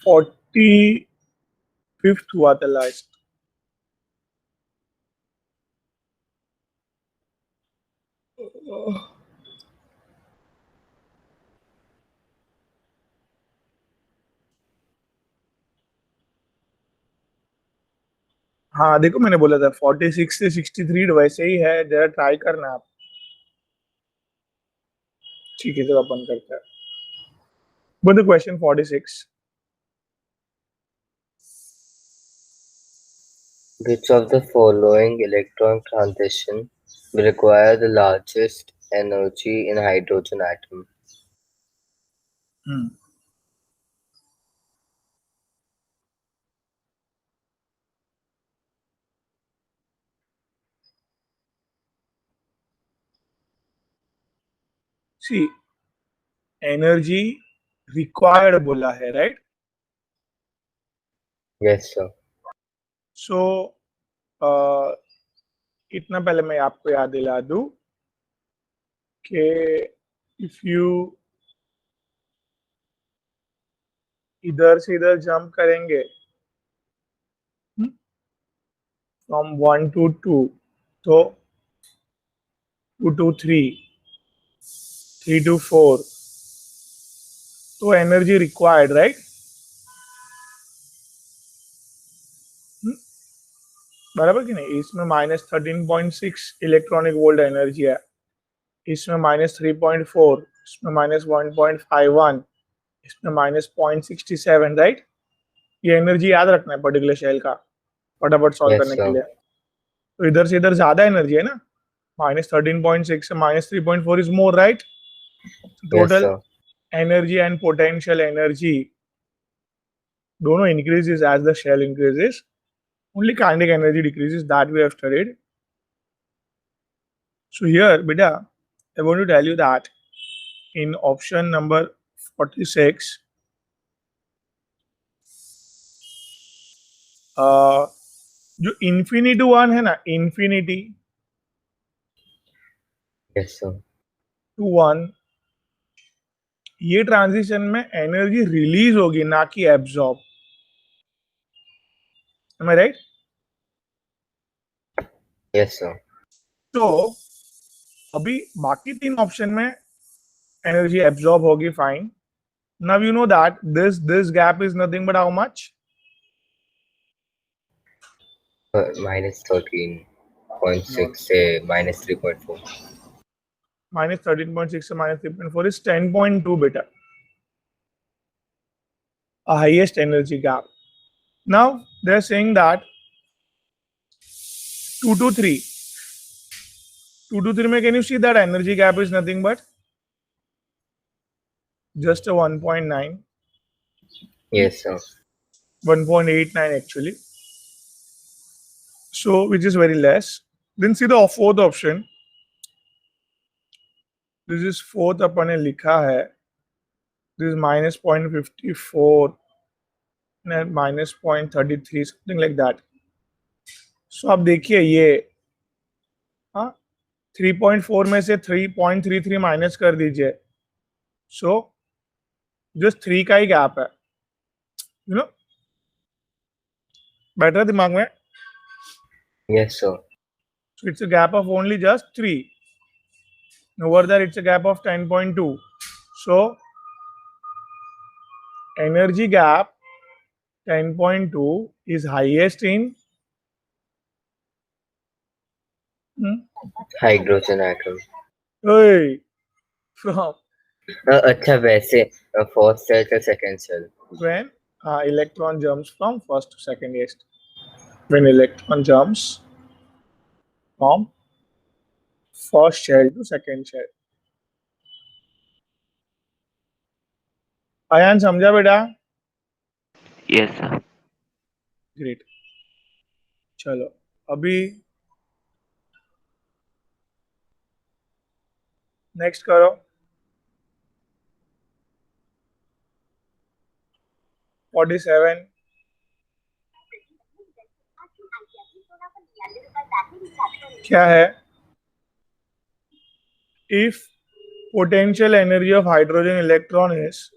45th हुआ था last. हाँ देखो मैंने बोला था 46 से 63 वैसे ही है, जरा ट्राई करना आप। ठीक है, तो अपन करते हैं। But the question 46, Which of the following electron transition will require the largest energy in hydrogen atom? See energy required बोला है, राइट? Yes, sir. सो इतना पहले मैं आपको याद दिला दूं कि इफ यू इधर से इधर जंप करेंगे फ्रॉम 1 to 2, तो 2 to 3, 3 to 4, तो एनर्जी रिक्वायर्ड, राइट? बराबर कि नहीं? इसमें -13.6 इलेक्ट्रॉनिक वोल्ट एनर्जी है, इसमें -3.4, इसमें -1.51, इसमें -0.67, राइट? ये एनर्जी याद रखना है पर्टिकुलर शेल का फटाफट सॉल्व Yes, करने के sir. लिए। तो इधर से इधर ज्यादा एनर्जी है ना, -13.6 से -3.4 is more, right? Yes, total sir. Energy and potential energy दोनों increases as the shell increases. Only kinetic energy decreases, that we have studied. So here, beta, I want to tell you that in option number 46, जो infinity one है ना, infinity Yes, sir. to one, ये transition में energy release होगी ना कि absorb. Am I right? Yes, sir. तो अभी बाकी तीन ऑप्शन में एनर्जी एब्जॉर्ब होगी, fine. Now you know that this gap is nothing but how much? -13.6 say -3.4. -13.6 से -3.4 is 10.2 beta, a highest energy gap. Now they're saying that 2 to 3, 2 to 3 में can you see that energy gap is nothing but just a 1.9, Yes, sir. 1.89 actually, so which is very less. Then see the fourth option, this is fourth अपन ने लिखा है, this is -0.54 and -0.33 something like that. So आप देखिए ये, हाँ 3.4 में से 3.33 minus कर दीजिए, सो जस्ट 3 का ही गैप है, यू नो, बैठ रहा दिमाग में? Yes, sir. So it's a gap of only just 3. Over there it's a gap of 10.2. So energy gap 10.2 is highest in Hydrogen atom. from अच्छा वैसे फर्स्ट सेल का second shell. when electron jumps from first to second, yes, when electron jumps from first shell to second shell. Ayaan समझा बेटा? Yes, sir. Great, चलो अभी next करो। 47, क्या है? If potential energy of hydrogen electron is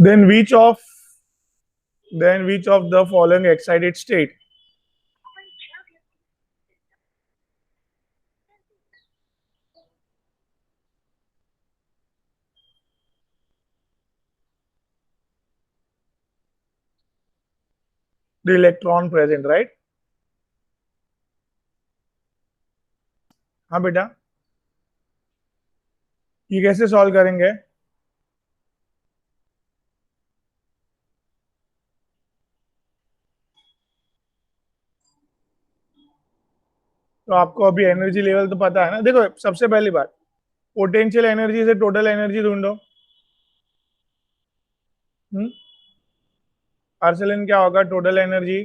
then which of the following excited state the electron present, right? हाँ बेटा, ये कैसे सॉल्व करेंगे? तो आपको अभी एनर्जी लेवल तो पता है ना। देखो, सबसे पहली बात, पोटेंशियल एनर्जी से टोटल एनर्जी ढूंढो। आर्सेलन क्या होगा? टोटल एनर्जी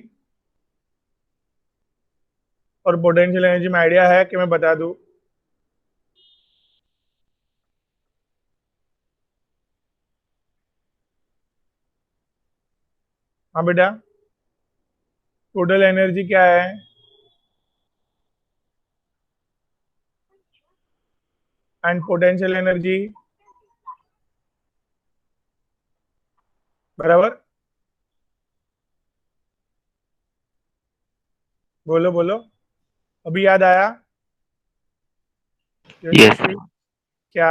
और पोटेंशियल एनर्जी में आइडिया है कि मैं बता दूं? हाँ बेटा, टोटल एनर्जी क्या है? एंड पोटेंशियल एनर्जी बराबर? बोलो बोलो, अभी याद आया? Yes, sir. क्या?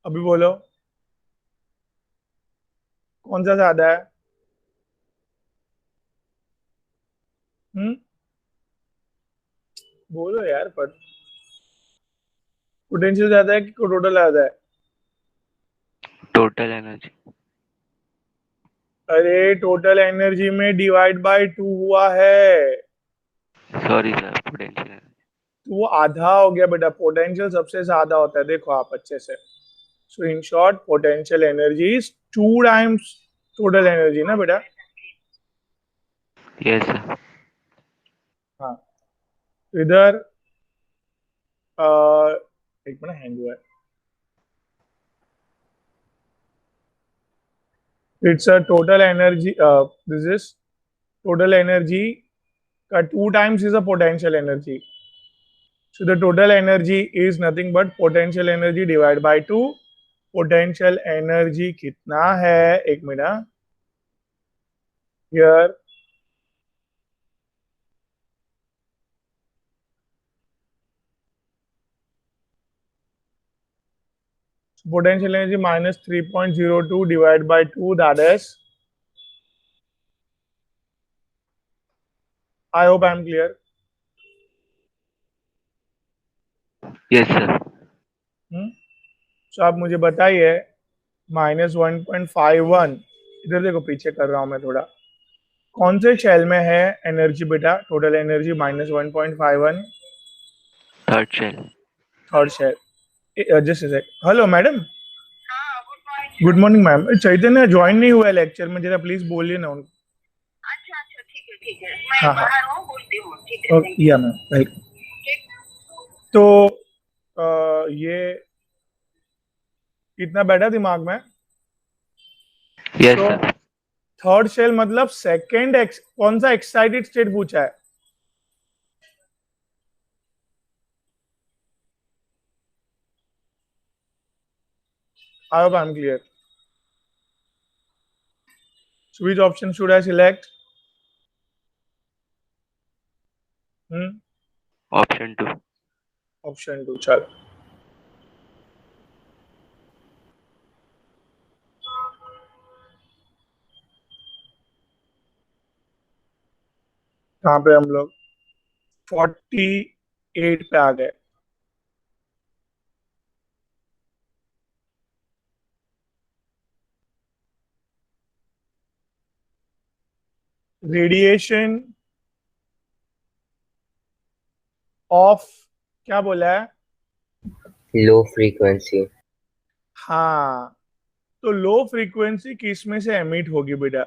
अभी बोलो, कौन सा ज्यादा है? बोलो यार, पर पोटेंशियल ज्यादा है कि टोटल ज्यादा है? Total energy. अरे, टोटल एनर्जी में डिवाइड बाय 2 हुआ है, Sorry, sir. Potential energy. तो वो आधा हो गया बेटा। पोटेंशियल सबसे ज्यादा होता है, देखो आप अच्छे से। So in short, potential energy is 2 times total energy ना बेटा? Yes, sir. हाँ, तो इधर एक मिनट, हैंग हुआ है। It's a total energy, this is total energy का 2 times is a potential energy. So the total energy is nothing but potential energy divided by 2. Potential energy कितना है? एक minute, here potential energy minus 3.02 divided by 2, that is, I hope I am clear. Yes, sir. So आप मुझे बताइए, -1.51, इधर देखो, पीछे कर रहा हूं मैं थोड़ा, कौन से शेल में है एनर्जी बेटा? Total energy -1.51, Third shell. Third shell. Just sec, hello madam. Good morning ma'am. Chaitanya join नहीं हुआ है लेक्चर में, जरा प्लीज बोलिए ना उनको। अच्छा अच्छा, ठीक है, मैं हाँ, बाहर हूँ, बोलती हूँ, ठीक है, thank you. या मैम, वेलकम। तो ये इतना बैठा दिमाग में। Yes, तो sir. थर्ड शेल मतलब सेकेंड कौन सा एक्साइटेड स्टेट पूछा है? I hope I am clear. Which option should I select? Option 2. Option 2, चलो। कहाँ पे हम लोग? 48 पे आ गए। रेडिएशन ऑफ, क्या बोला है? Low frequency. हाँ, तो लो फ्रीक्वेंसी किस में से एमिट होगी बेटा?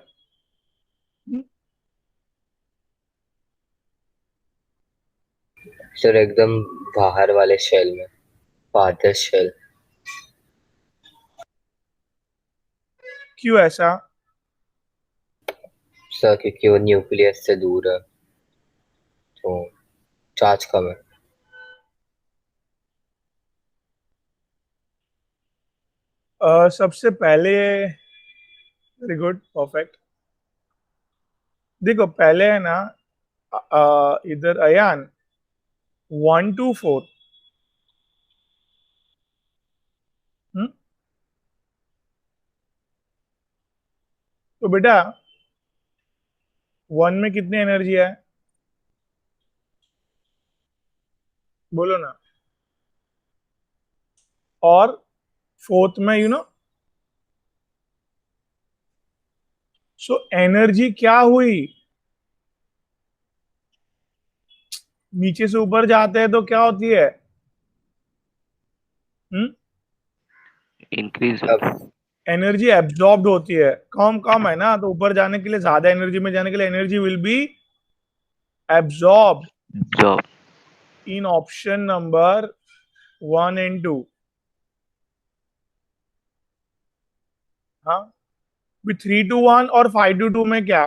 सर एकदम बाहर वाले शेल में, farthest शेल। क्यों ऐसा? सर क्योंकि वो न्यूक्लियस से दूर है, तो चार्ज कम है। सबसे पहले वेरी गुड, परफेक्ट। देखो पहले है ना, इधर अयान 1 to 4। तो बेटा 1 में कितनी एनर्जी है, बोलो ना। और 4th में सो एनर्जी क्या हुई, नीचे से ऊपर जाते हैं तो क्या होती है? Increase. अब एनर्जी एब्जॉर्ब्ड होती है। कम कम है ना, तो ऊपर जाने के लिए, ज्यादा एनर्जी में जाने के लिए energy will be absorbed Job. In option number 1 and 2। हाँ, 3 to 1 और 5 to 2 में क्या?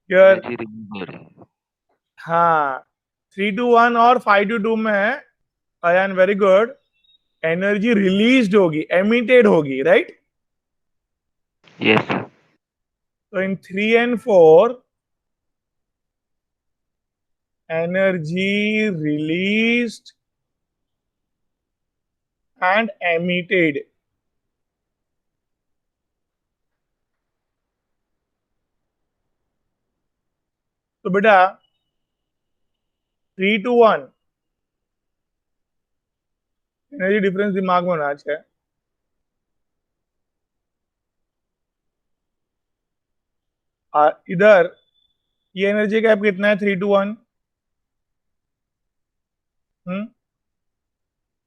यार Energy remove. हाँ, 3 to 1 और 5 to 2 में है Ayaan, very good, energy released होगी, एमिटेड होगी, राइट? Yes, sir. तो इन 3 and 4 energy released and emitted। तो बेटा 3 to 1 एनर्जी डिफरेंस दिमाग में होना चाहिए। इधर ये एनर्जी गैप कितना है 3 to 1?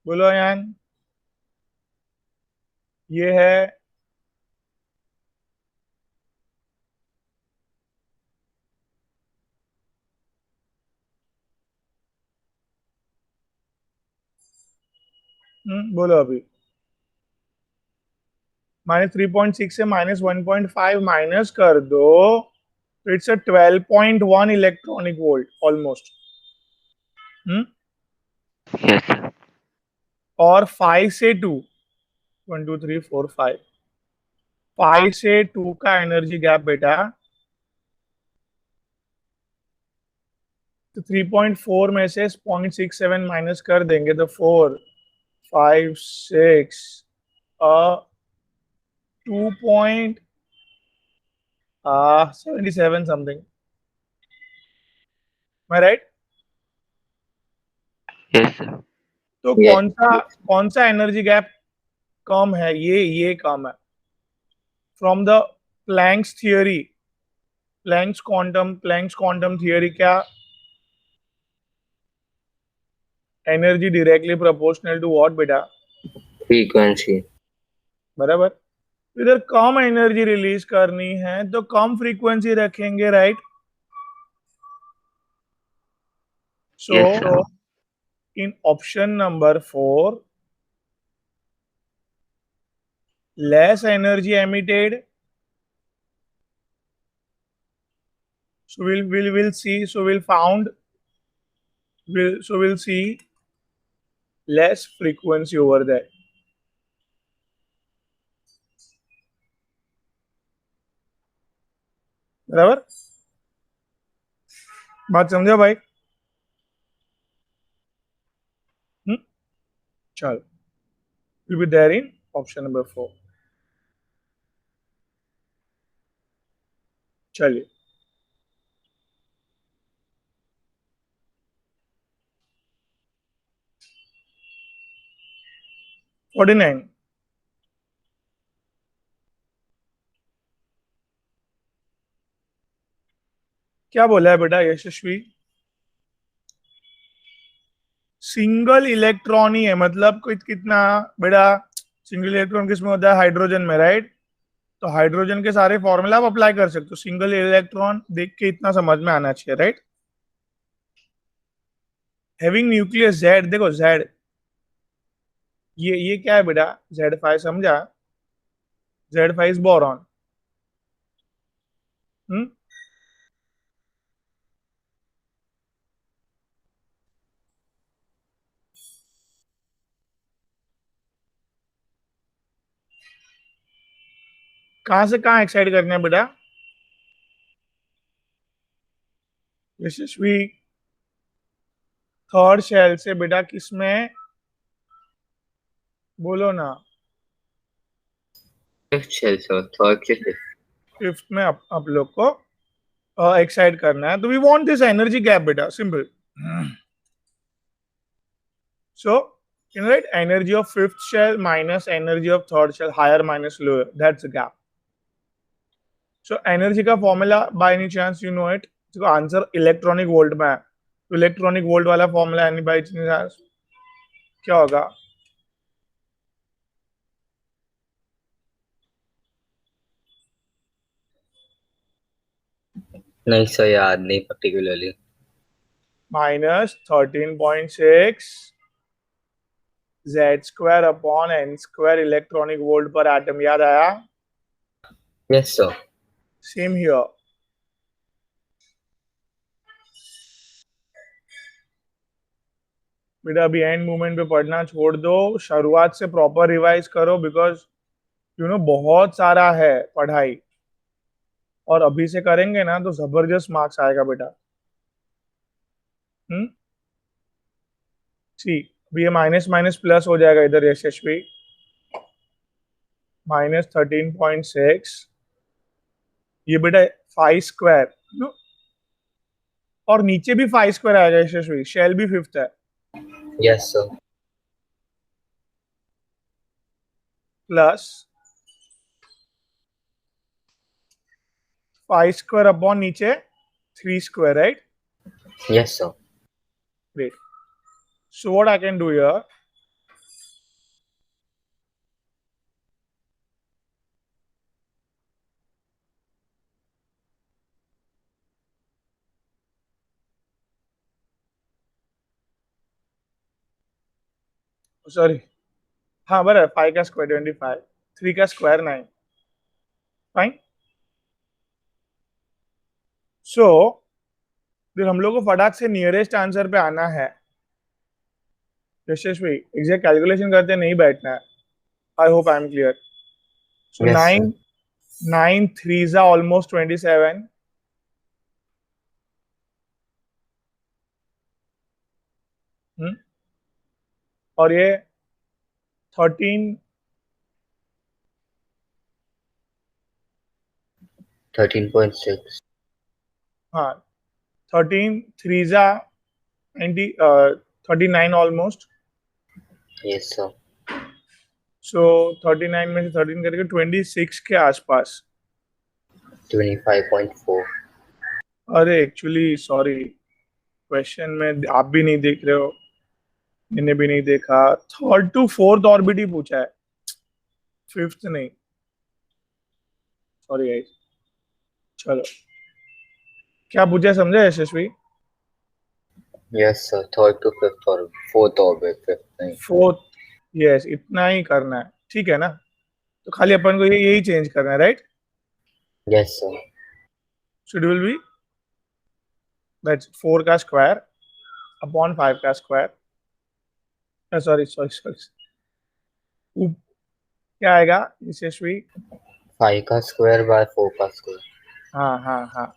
बोलो यान, ये है बोलो अभी। -3.6 से -1.5 माइनस कर दो तो it's a 12.1 electronic volt almost. Yes, sir. और 5 से 2, 1 2 3 4 5, 5 से 2 का एनर्जी गैप बेटा, तो 3.4 में से 0.67 माइनस कर देंगे तो 4 5 6 2.77 समथिंग, मैं राइट? Yes, sir. तो yes, कौन सा एनर्जी गैप कम है? ये कम है from the Planck's theory. Planck's quantum theory क्या? Energy directly proportional to what बेटा? frequency. बराबर। इधर कम एनर्जी रिलीज करनी है तो कम फ्रीक्वेंसी रखेंगे, right? So Yes, sir. In option number 4 less energy emitted, so we'll see, so we'll see less frequency over there। बराबर, बात समझो भाई? चलो, will be there in option number 4। चलिए, फोर्टी नाइन। क्या बोला है बेटा यशस्वी? सिंगल इलेक्ट्रॉन ही है, मतलब कितना बेटा? सिंगल इलेक्ट्रॉन किसमें होता है? हाइड्रोजन में, राइट? तो हाइड्रोजन के सारे फॉर्मूला आप अप्लाई कर सकते हो। सिंगल इलेक्ट्रॉन देख के इतना समझ में आना चाहिए, राइट? हैविंग न्यूक्लियस जेड, देखो जेड, ये क्या है बेटा? Z5, समझा? Z5 is boron. हम्म कहां से कहां एक्साइड करना है बेटा? यशस्वी, थर्ड शेल से बेटा किसमें, बोलो ना। फिफ्थ शेल सर, थर्ड से फिफ्थ। फिफ्थ में आप लोग को एक्साइड करना है, तो we want this energy gap बेटा, simple. So you know, right, energy of fifth shell minus energy of third shell, higher minus lower, that's the gap. So energy का formula by any chance you know it? तो answer electronic volt में है, तो electronic volt वाला formula any by chance क्या होगा? नहीं sir, याद नहीं particularly. Minus 13.6 z square upon n square electronic volt पर एटम. याद आया? Yes sir. Same here. बेटा अभी एंड मूवमेंट पे पढ़ना छोड़ दो, शुरुआत से प्रॉपर रिवाइज करो, बिकॉज यू नो बहुत सारा है पढ़ाई, और अभी से करेंगे ना तो जबरदस्त मार्क्स आएगा बेटा. सी, अभी ये माइनस माइनस प्लस हो जाएगा इधर यशस्वी. माइनस 13.6, ये बेटा 5 स्क्वायर, और नीचे भी 5 स्क्वायर आएगा यशस्वी, शेल भी फिफ्थ है. Yes sir. Plus 5 square upon नीचे 3 square, right? Yes sir. Great. So what I can do here, sorry, हाँ बराबर, 5 का स्क्वायर 25, 3 का स्क्वायर 9. फाइन. सो फिर हम लोग को फटाक से नियरेस्ट आंसर पे आना है यशस्वी, एग्जैक्ट कैलकुलेशन करते नहीं बैठना है. I hope I am clear. So Yes, sir. 9 3s are almost 27. और ये 13 13.6. हाँ 13 3s are 90 39 almost. Yes, sir. सो 39 में से 13 करके 26 के आसपास. 25.4. अरे एक्चुअली सॉरी, क्वेश्चन में आप भी नहीं देख रहे हो, मैंने भी नहीं देखा. थर्ड टू फोर्थ ऑर्बिट ही पूछा है, फिफ्थ नहीं. Sorry guys. चलो, क्या पूछा है समझा यशस्वी? Yes, sir. Third to fifth or fourth orbit, fifth नहीं. फोर्थ, यस, इतना ही करना है, ठीक है ना? तो खाली अपन को यही चेंज करना है, right? Yes, sir. Should will be that's 4 का स्क्वायर अपॉन 5 का स्क्वायर. सॉरी सॉरी सॉरी, क्या आएगा यशस्वी? 5 का स्क्वायर बाय 4 का स्क्वायर. हाँ हाँ हाँ,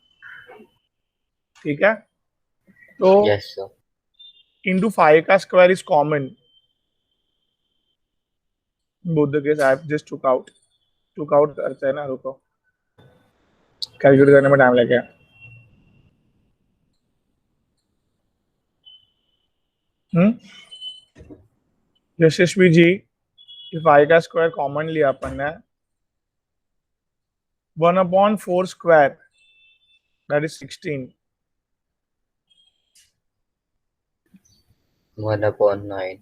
ठीक है. तो Yes, sir. इंटू 5 का square is common. Both the case I just took out करते हैं ना, रुको, कैलकुलेट करने में टाइम लगेगा. यशस्वी जी, if I का स्क्वायर कॉमन लिया अपन ने, 1/4 स्क्वायर दैट इज 16. 1/9.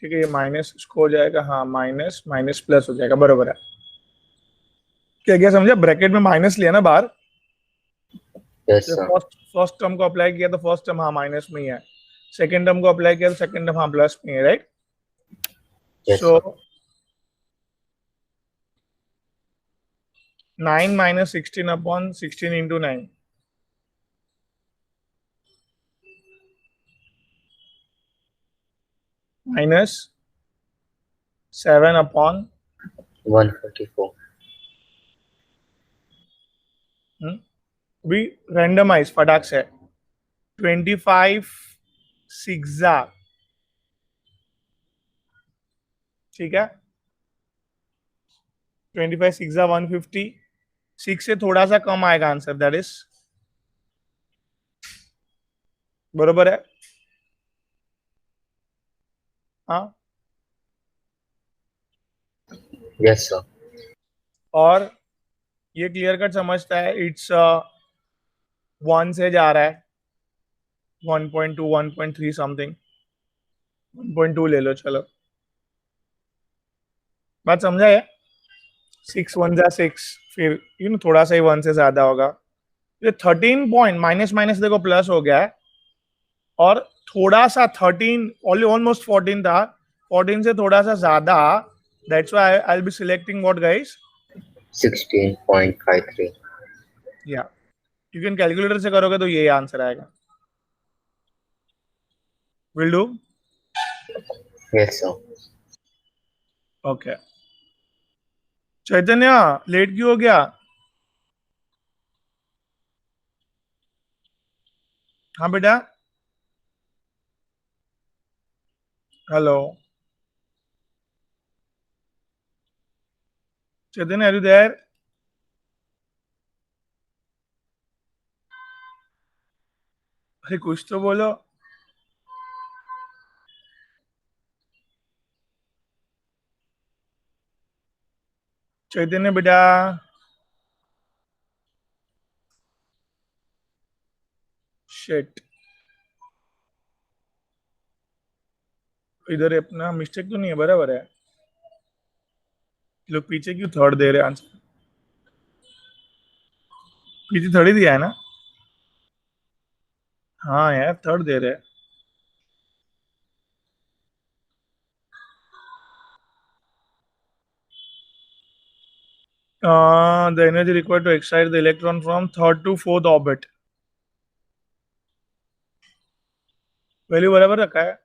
ठीक है, ये माइनस इसको हो जाएगा, हाँ माइनस माइनस प्लस हो जाएगा, बरोबर है. क्या क्या समझा? ब्रैकेट में माइनस लिया ना बाहर, Yes, sir. फर्स्ट टर्म को अप्लाई किया तो फर्स्ट टर्म हाँ माइनस में ही है, सेकेंड टर्म को अप्लाई किया तो सेकेंड टर्म हाँ प्लस में है, right? Yes, so sir. 9 minus 16 upon 16 into 9. Minus 7 upon 144. We randomize फटाक से 25 सिक्सा, ठीक है, 25 सिक्सा 150, 6 से थोड़ा सा कम आएगा आंसर, दैट इज बरोबर है। हाँ, Yes, sir. और ये क्लियर कट समझता है, इट्स 1 से जा रहा है 1.2 1.3 समथिंग, 1.2 ले लो, चलो बात समझा है। 6 1 जा 6, फिर थोड़ा सा ही 1 से ज्यादा होगा। ये 13 पॉइंट माइनस माइनस देखो प्लस हो गया है, और थोड़ा सा 13 ऑलमोस्ट 14 था, 14 से थोड़ा सा ज्यादा, that's why I will be selecting what guys, 16.53. या यू कैन कैलकुलेटर से करोगे तो ये आंसर आएगा। Will do. Yes, sir. Okay, Chaitanya late क्यों हो गया? हाँ बेटा, hello Chaitanya, are you there? अरे कुछ तो बोलो। चैतन्य बेटा, शिट, इधर अपना मिस्टेक तो नहीं है, बराबर है। लोग पीछे क्यों थर्ड दे रहे हैं आंसर? पीछे थर्ड ही दिया है ना? हाँ यार, थर्ड दे रहे हैं। The energy required to excite the electron from third to fourth orbit, value बराबर रखा है।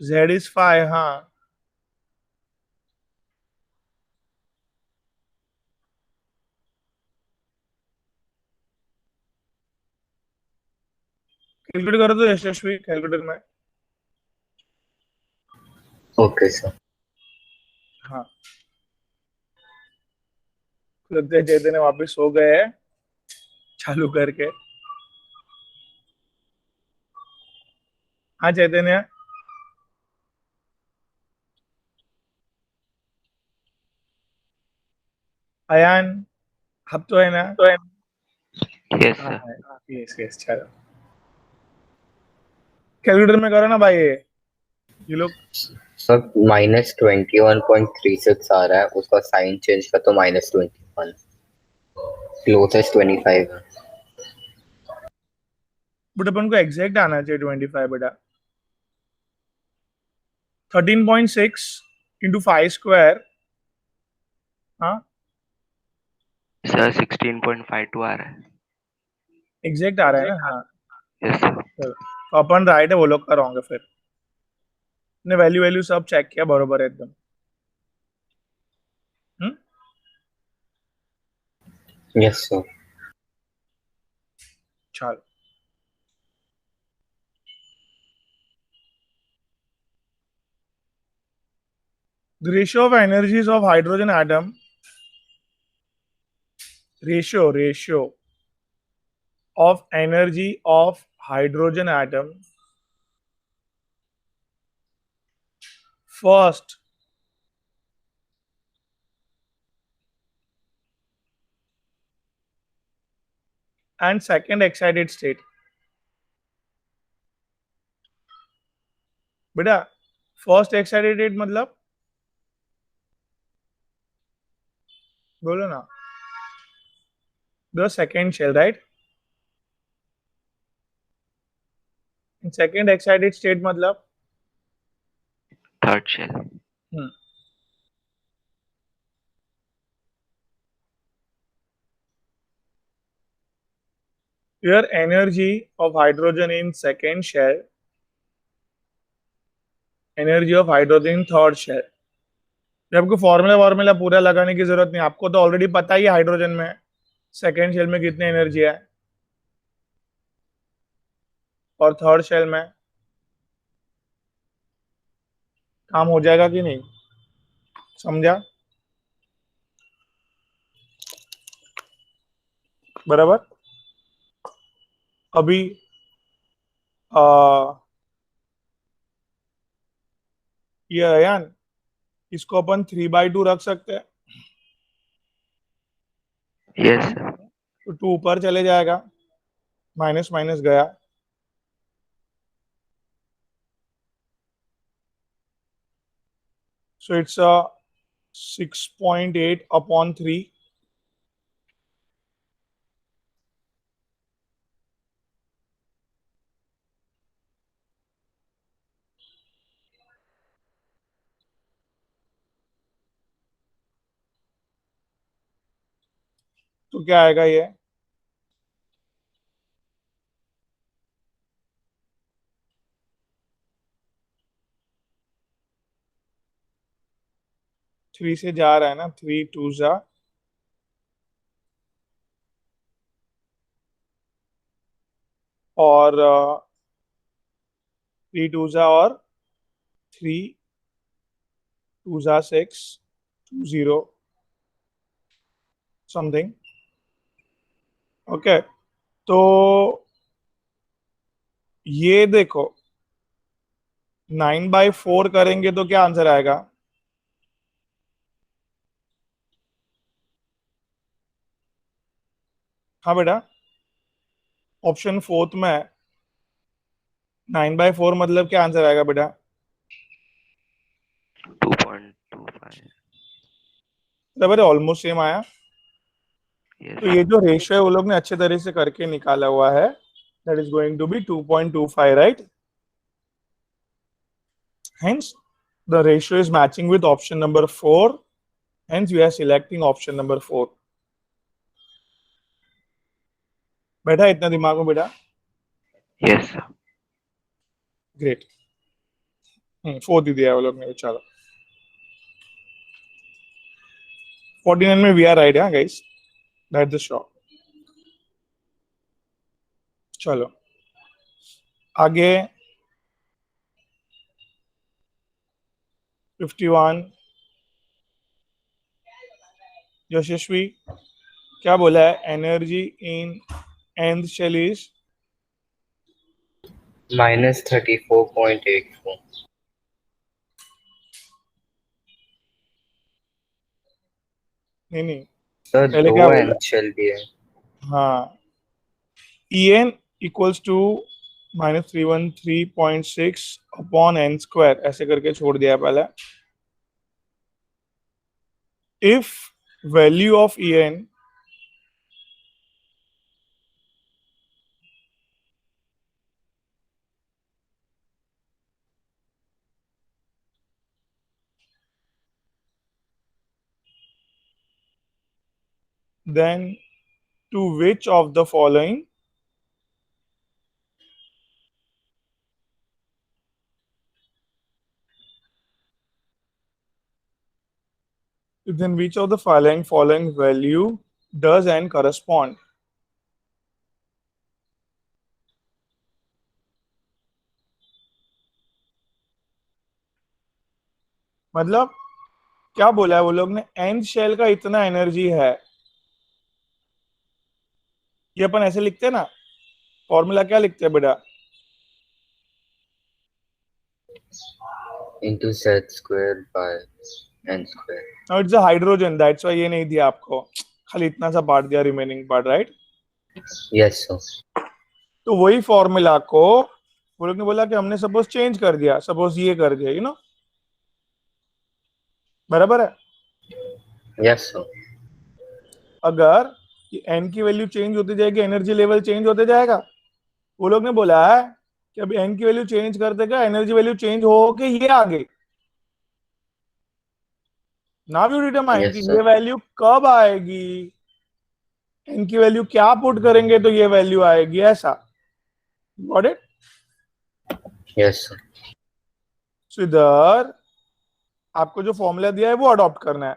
Z is 5, हाँ कैलकुलेट करो तो यशस्वी, कैलकुलेटर में। Okay, sir. हाँ, लगता है चैतन्य वापस सो गए हैं चालू करके। हाँ चैतन्य, अयान, अब तो है ना? Yes, हाँ sir. है, यस यस, चलो कैलकुलेटर में करो ना भाई, ये लोग। Sir, minus 21.36 आ रहा है, उसका साइन चेंज कर तो -21. क्लोजेस्ट 25 है। बट अपन को एग्जैक्ट आना चाहिए 25 बेटा। 13.6 इंटू 5 स्क्वायर, हाँ Sir, 16.52 आ रहा है। एग्जैक्ट आ रहा है ना? हाँ Yes, sir. चलो, तो अपन राइट है, वो लोग का रॉन्ग है। फिर ने वैल्यू वैल्यू सब चेक किया, बरोबर है एकदम। Yes, sir. चलो, the ratio of energies of hydrogen atom, ratio of energy of hydrogen atom first and second excited state। बेटा फर्स्ट एक्साइटेड स्टेट मतलब बोलो ना, the second shell, right? Second excited state मतलब Third shell. your energy of hydrogen in second shell, energy of hydrogen in third shell, ये आपको formula पूरा लगाने की जरूरत नहीं, आपको तो ऑलरेडी पता ही है हाइड्रोजन में सेकेंड शेल में कितनी एनर्जी है और थर्ड शेल में। काम हो जाएगा कि नहीं, समझा? बराबर। अभी ये अयान, इसको अपन 3/2 रख सकते हैं, Yes, sir. तो 2 ऊपर चले जाएगा, माइनस माइनस गया, सो इट्स 6.8/3। तो क्या आएगा ये? थ्री से जा रहा है ना, 3 2 जा, और 3 2 जा, और 3 2 जा 6 2 0 समथिंग। ओके, तो ये देखो 9/4 करेंगे तो क्या आंसर आएगा? हाँ बेटा, ऑप्शन फोर्थ में 9/4 मतलब क्या आंसर आएगा बेटा? 2.25. बराबर, ऑलमोस्ट सेम आया। Yes, तो ये जो रेशियो है वो लोग ने अच्छे तरह से करके निकाला हुआ है, that is going to be 2.25, right? Hence, the ratio is matching with option number 4. Hence, we are selecting option number 4. बैठा इतना दिमाग में बेटा? yes, sir. ग्रेट। 4 ही दिया है वो लोग ने, बेचारा। 49 में वी आर राइट, हाँ गाइस, दैट्स द शॉट। चलो आगे 51। यशस्वी क्या बोला है? Energy in nth shell is -34.84। नहीं, सर पहले 2 क्या बोला? एन शेल भी है। हाँ, En इक्वल्स टू -313.6/n², ऐसे करके छोड़ दिया पहले। If value of En then to which of the following following value does n correspond? मतलब क्या बोला है वो लोग ने? nth शेल का इतना एनर्जी है, ये अपन ऐसे लिखते हैं ना, फॉर्मूला क्या लिखते हैं बेटा? into z² by n²। Now it's a hydrogen, that's why ये नहीं दिया आपको, खाली इतना सा पार्ट दिया, remaining part, right? Yes sir. तो वही फॉर्मूला को वो लोग ने बोला कि हमने सपोज चेंज कर दिया, सपोज ये कर दिया, बराबर है? Yes sir. अगर एन की वैल्यू चेंज होती जाएगी, एनर्जी लेवल चेंज होते जाएगा। वो लोग ने बोला है कि अभी एन की वैल्यू चेंज कर देगा, एनर्जी वैल्यू चेंज हो के ये आ गई। नाउ यू डिटरमाइन कि Yes, ये sir. वैल्यू कब आएगी, एन की वैल्यू क्या पुट करेंगे तो ये वैल्यू आएगी, ऐसा। Got it? Yes, sir. सो इधर आपको जो फॉर्मूला दिया है वो अडॉप्ट करना है।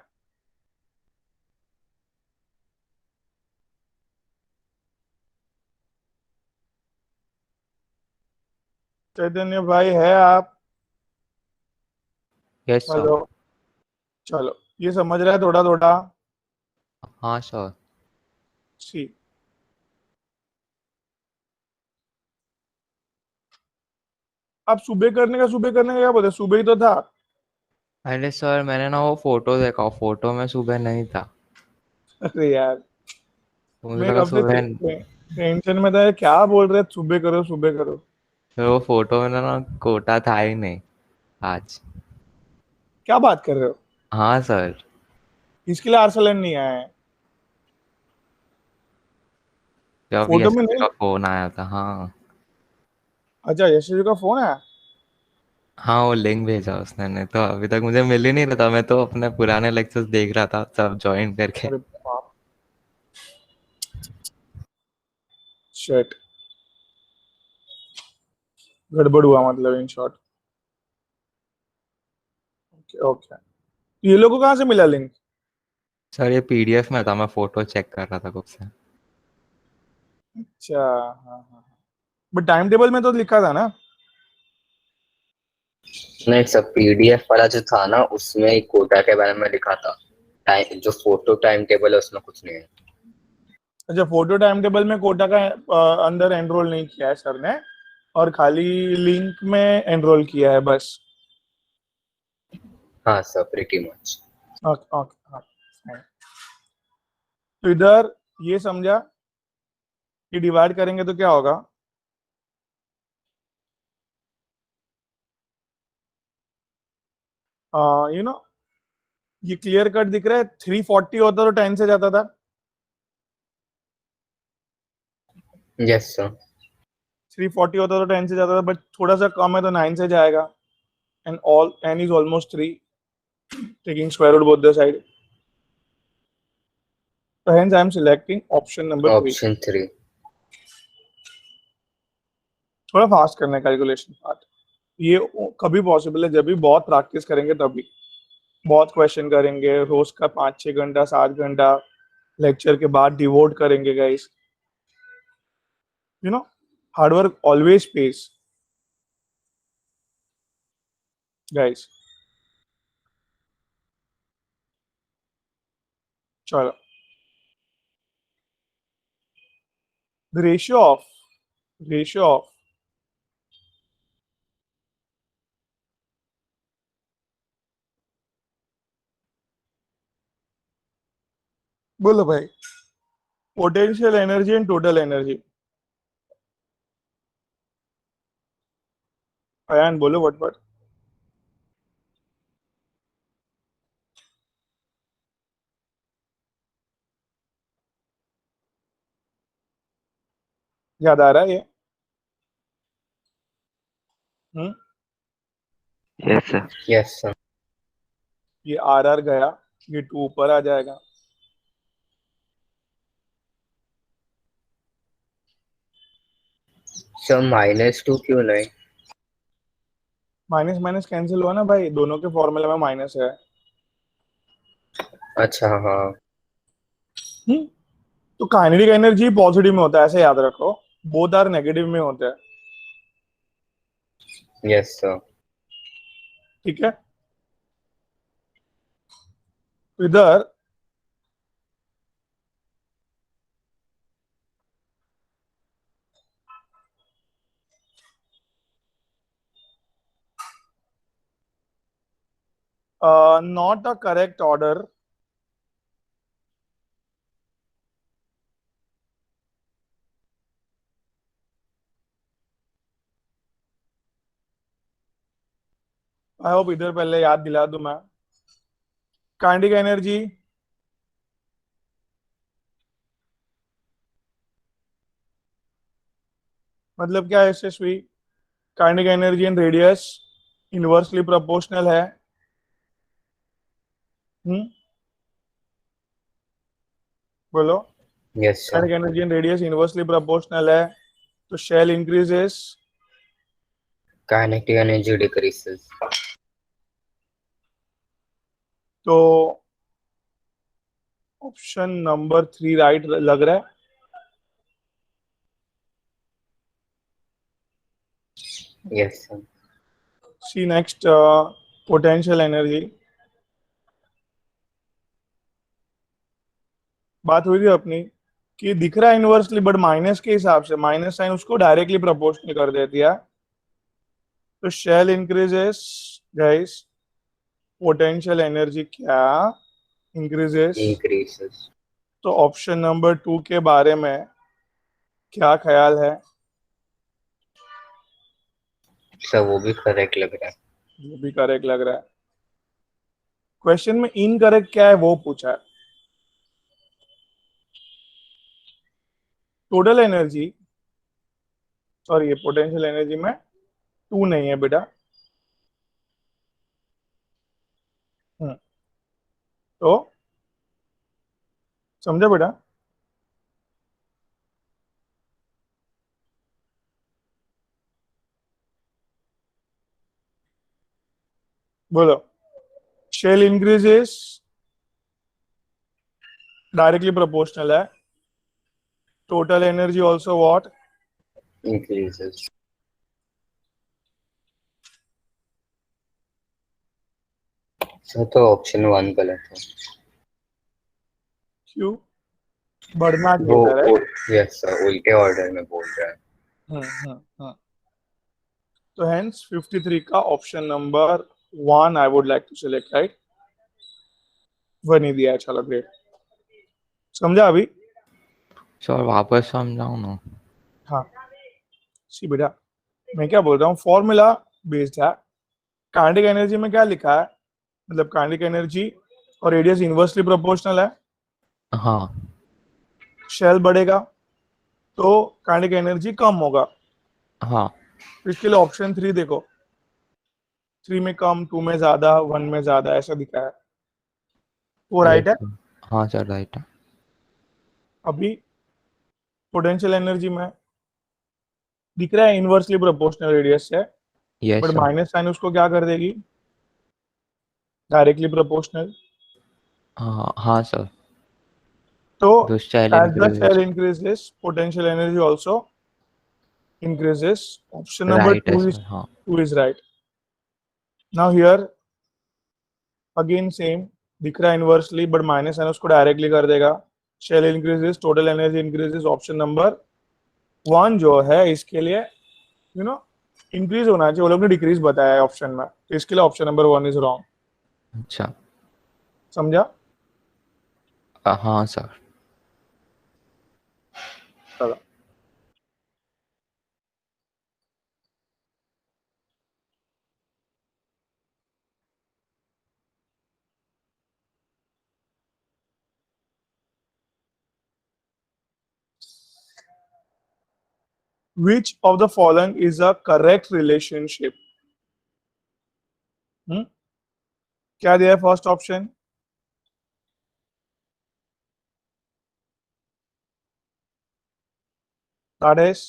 चैतन्य भाई है आप? Yes sir. हेलो, चलो ये समझ रहा है थोड़ा थोड़ा। हाँ सर। सी, आप सुबह करने का क्या बोलते? सुबह ही तो था। अरे सर मैंने ना वो फोटो देखा, फोटो में सुबह नहीं था, अरे यार, तो मुझे मैं लगा कब से सुबह। टेंशन में था, क्या बोल रहे हैं सुबह करो सुबह करो। फिर वो फोटो में ना कोटा था ही नहीं आज। क्या बात कर रहे हो? हाँ सर। इसके लिए आर्सलन नहीं आया है? जब फोटो में यशस्वी नहीं? का फोन आया था। हाँ। अच्छा, यशस्वी का फोन है? हाँ वो लिंक भेजा उसने, नहीं तो अभी तक मुझे मिल ही नहीं रहा था। मैं तो अपने पुराने लेक्चर्स देख रहा था सब ज्वाइन करके। अरे बाप, शिट, गड़बड़ हुआ मतलब, इन शॉर्ट। ओके ओके, ये लोगों को कहाँ से मिला लिंक? सर ये पीडीएफ में था, मैं फोटो चेक कर रहा था कब से। अच्छा, हाँ हाँ हाँ, बट टाइम टेबल में तो लिखा था ना। नहीं सब पीडीएफ वाला जो था ना उसमें कोटा के बारे में लिखा था। टाइम जो फोटो टाइम टेबल है उसमें कुछ नहीं है। अच्छा, फोटो टाइम टेबल में कोटा का अंदर एनरोल नहीं किया है सर ने, और खाली लिंक में एनरोल किया है बस। हाँ sir, pretty much. Okay okay, हाँ fine। तो इधर ये समझा कि डिवाइड करेंगे तो क्या होगा? यू नो, ये क्लियर कट दिख रहा है, 340 होता तो 10 से जाता था। Yes sir. 340 होता तो 10 से जाता था, बट थोड़ा सा कम है तो 9 से जाएगा। And all n is almost 3, taking square root both the side, so hence I am selecting option number 3। Option 3। थोड़ा फास्ट करना है कैलकुलेशन पार्ट। ये कभी पॉसिबल है जब भी बहुत प्रैक्टिस करेंगे, तभी बहुत क्वेश्चन करेंगे, रोज का 5-6 घंटा 7 घंटा लेक्चर के बाद डिवोट करेंगे guys. You know, hard work always pays guys. चलो, द रेशियो ऑफ बोलो भाई, potential energy and total energy. Ayaan बोलो व्हाट। याद आ रहा है ये? हम्म, Yes, sir. Yes sir. ये आर गया, ये 2 ऊपर आ जाएगा। सर -2 क्यों नहीं? माइनस माइनस कैंसिल हुआ ना भाई, दोनों के फॉर्मूला में माइनस है। अच्छा हाँ। हम्म, तो काइनेटिक एनर्जी पॉजिटिव में होता है, ऐसे याद रखो। बोथ आर नेगेटिव में होता है, यस सर। ठीक है? तो इधर not a correct order. I hope इधर पहले याद दिला दूं मैं। काइनेटिक एनर्जी मतलब क्या है Yashasvi? Kinetic energy and radius inversely proportional है। हम्म, बोलो। Yes sir. Kinetic energy and radius inversely proportional है, तो shell increases. Kinetic energy decreases. तो ऑप्शन नंबर 3 राइट लग रहा है। Yes sir. See next, potential energy. बात हुई थी अपनी कि दिख रहा है इनवर्सली, बट माइनस के हिसाब से माइनस साइन उसको डायरेक्टली प्रोपोर्शनल कर देती है। तो shell increases guys, potential energy क्या इंक्रीजेस। इंक्रीजेस। तो ऑप्शन नंबर 2 के बारे में क्या ख्याल है? सर वो भी करेक्ट लग रहा है। ये भी करेक्ट लग रहा है। क्वेश्चन में इनकरेक्ट क्या है वो पूछा है। टोटल एनर्जी, सॉरी ये पोटेंशियल एनर्जी में 2 नहीं है बेटा। तो समझा बेटा? बोलो। शेल इंक्रीजेस डायरेक्टली प्रोपोर्शनल है। Total energy also what? Increases. Sir तो ऑप्शन 1 गलत है। क्यों? बढ़ना वो चाहिए था, राइट? यस सर, उल्टे ऑर्डर में बोल रहा है। हम्म। तो हेंस 53 का option number 1 I would like to select, right? वह नहीं दिया है, चलो ग्रेट। समझा अभी? सर वापस समझाओ ना। हाँ, सी बेटा, मैं क्या बोल रहा हूँ, फॉर्मूला बेस्ड है। काइनेटिक एनर्जी में क्या लिखा है, मतलब काइनेटिक एनर्जी और रेडियस इनवर्सली प्रोपोर्शनल है। हाँ शेल बढ़ेगा तो काइनेटिक एनर्जी कम होगा। हाँ। तो इसके लिए ऑप्शन 3 देखो, 3 में कम, 2 में ज्यादा, 1 में ज्यादा, ऐसा दिखा है। वो राइट है। Yes sir. हाँ सर राइट है। अभी पोटेंशियल एनर्जी में दिख रहा है इनवर्सली प्रोपोर्शनल रेडियस से, yes but sir. Minus sign उसको क्या कर देगी, डायरेक्टली प्रोपोर्शनल। हाँ हाँ सर। तो तो shell as the shell increases. increases potential energy also increases. Option number right है 2 is सर हाँ। 2 is right. Now here again same, दिख रहा है इनवर्सली बट माइनस साइन उसको डायरेक्टली कर देगा। Shell increases, total energy increases. Option number 1 जो है इसके लिए इंक्रीज होना चाहिए, वो लोग ने डिक्रीज बताया है ऑप्शन में, तो इसके लिए ऑप्शन नंबर 1 इज रॉन्ग। अच्छा। समझा? हाँ सर। चलो। Which of the following is a correct relationship? क्या दिया है first option? That is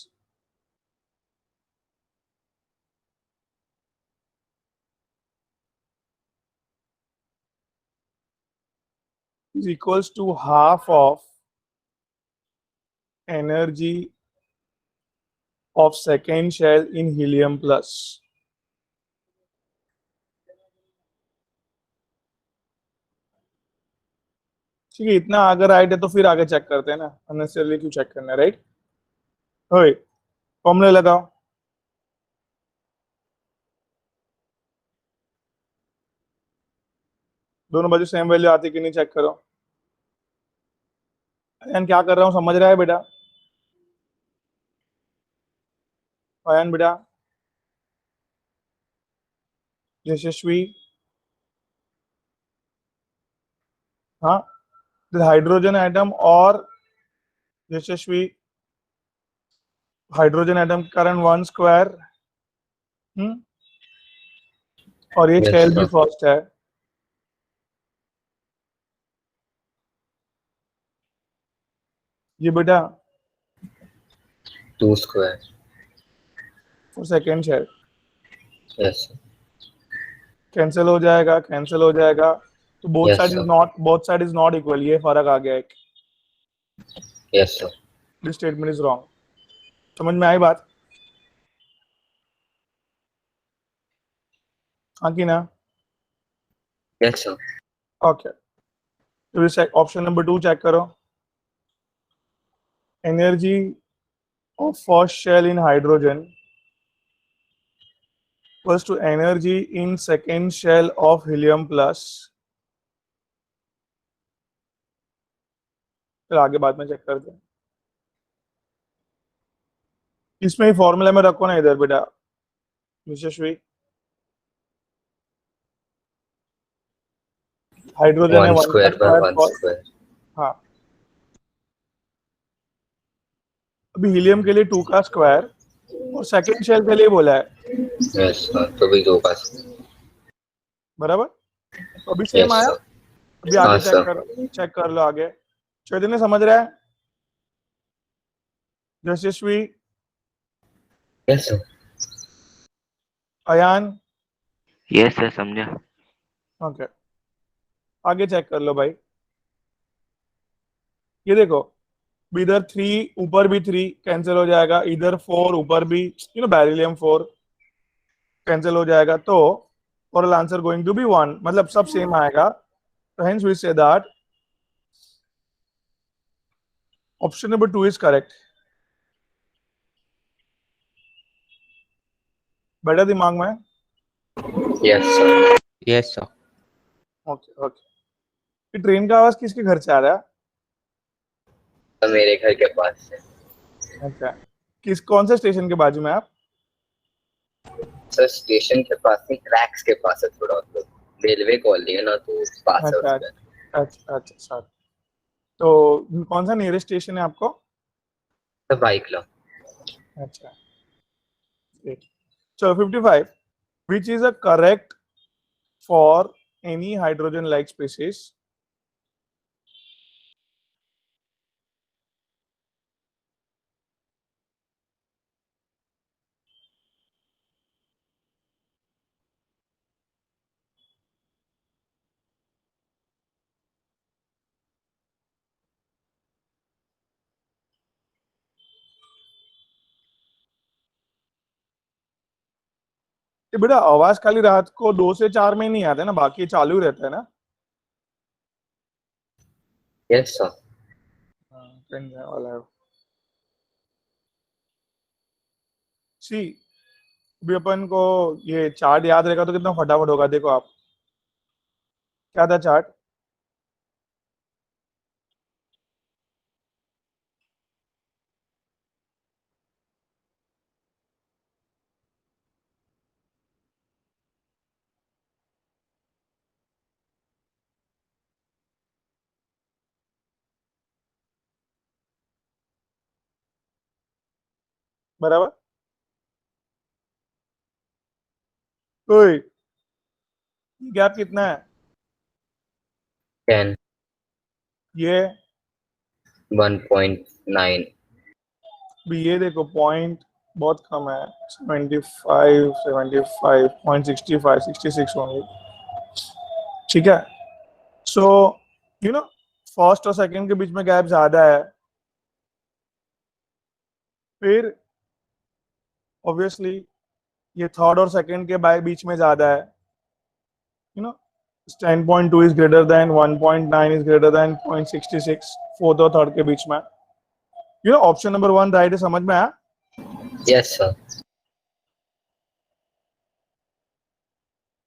is equals to half of energy of second shell in helium plus. ठीक है, इतना अगर राइट है तो फिर आगे चेक करते हैं ना, अननेसेसरली क्यों चेक करना है, राइट? ओए, फॉर्मूला लगाओ। दोनों बाजू सेम वैल्यू आती कि नहीं चेक करो। अयन क्या कर रहा हूँ समझ रहा है बेटा? अयन बेटा, यशस्वी, हाँ, हाइड्रोजन एटम और यशस्वी, हाइड्रोजन एटम के कारण 1 स्क्वायर। और ये यस शेल भी सर। फर्स्ट है। ये बेटा 2 square. For second shell yes sir. Cancel हो जाएगा, कैंसिल हो जाएगा। तो both Yes, side sir. Is not equal, ये फर्क आ गया एक, Yes, sir. This statement is wrong. समझ में आई बात? हाँ कि ना? Yes, sir. ओके, तो ऑप्शन नंबर 2 चेक करो। Energy of first shell in hydrogen was to energy in second shell of helium plus। फिर आगे बाद में चेक करते हैं। इसमें ही फॉर्मूला में रखो ना इधर बेटा यशस्वी, हाइड्रोजन है 1 1 का square by स्क्वायर 1 square. हाँ, अभी हीलियम के लिए 2 का स्क्वायर और सेकंड शेल के लिए बोला है, Yes, sir. तो भी 2 का. बराबर? तो अभी सेम Yes, आया। sir. अभी आगे हाँ, चेक कर लो आगे। चैतन्य समझ रहा है? Yashasvi, Yes, sir. Ayaan, yes sir, समझा। ओके, आगे चेक कर लो भाई। ये देखो, इधर 3 ऊपर भी 3 कैंसिल हो जाएगा, इधर 4 ऊपर भी, बेरिलियम 4 कैंसिल हो जाएगा, तो oral answer going to be 1, मतलब सब सेम आएगा। तो hence we say that option number 2 is correct. बेटा दिमाग में? Yes, sir. Yes sir. Okay okay. ये ट्रेन का आवाज किसके घर से आ रहा है? तो मेरे घर के पास है. अच्छा, कौन से स्टेशन के बाजू में आप? सर स्टेशन के पास नहीं, ट्रैक्स के पास है थोड़ा, मतलब रेलवे कॉलोनी है ना, तो पास है अच्छा उसके. अच्छा अच्छा सर, तो कौन सा नियरेस्ट स्टेशन है आपको? तो बाइक लो. अच्छा, ठीक। चलो 55, which is a correct for any hydrogen like species? ये बेटा आवाज खाली रात को 2 से 4 में नहीं आता ना, बाकी चालू ही रहता है ना? Yes, sir. कहीं जाने वाला है। सी, अभी अपन को ये चार्ट याद रहेगा तो कितना फटाफट होगा। देखो आप, क्या था चार्ट? बराबर, कोई गैप कितना है? 10, ये 1.9. भी, ये देखो पॉइंट बहुत कम है, 75 75 0.65 66 होंगे, ठीक है। सो फर्स्ट और सेकंड के बीच में गैप ज्यादा है, फिर ऑब्वियसली ये थर्ड और सेकंड के बीच में ज्यादा है, 10.2 is greater than 1.9 is greater than 0.66 fourth और थर्ड के बीच में। ऑप्शन नंबर 1 राइट है, समझ में आया? Yes, sir.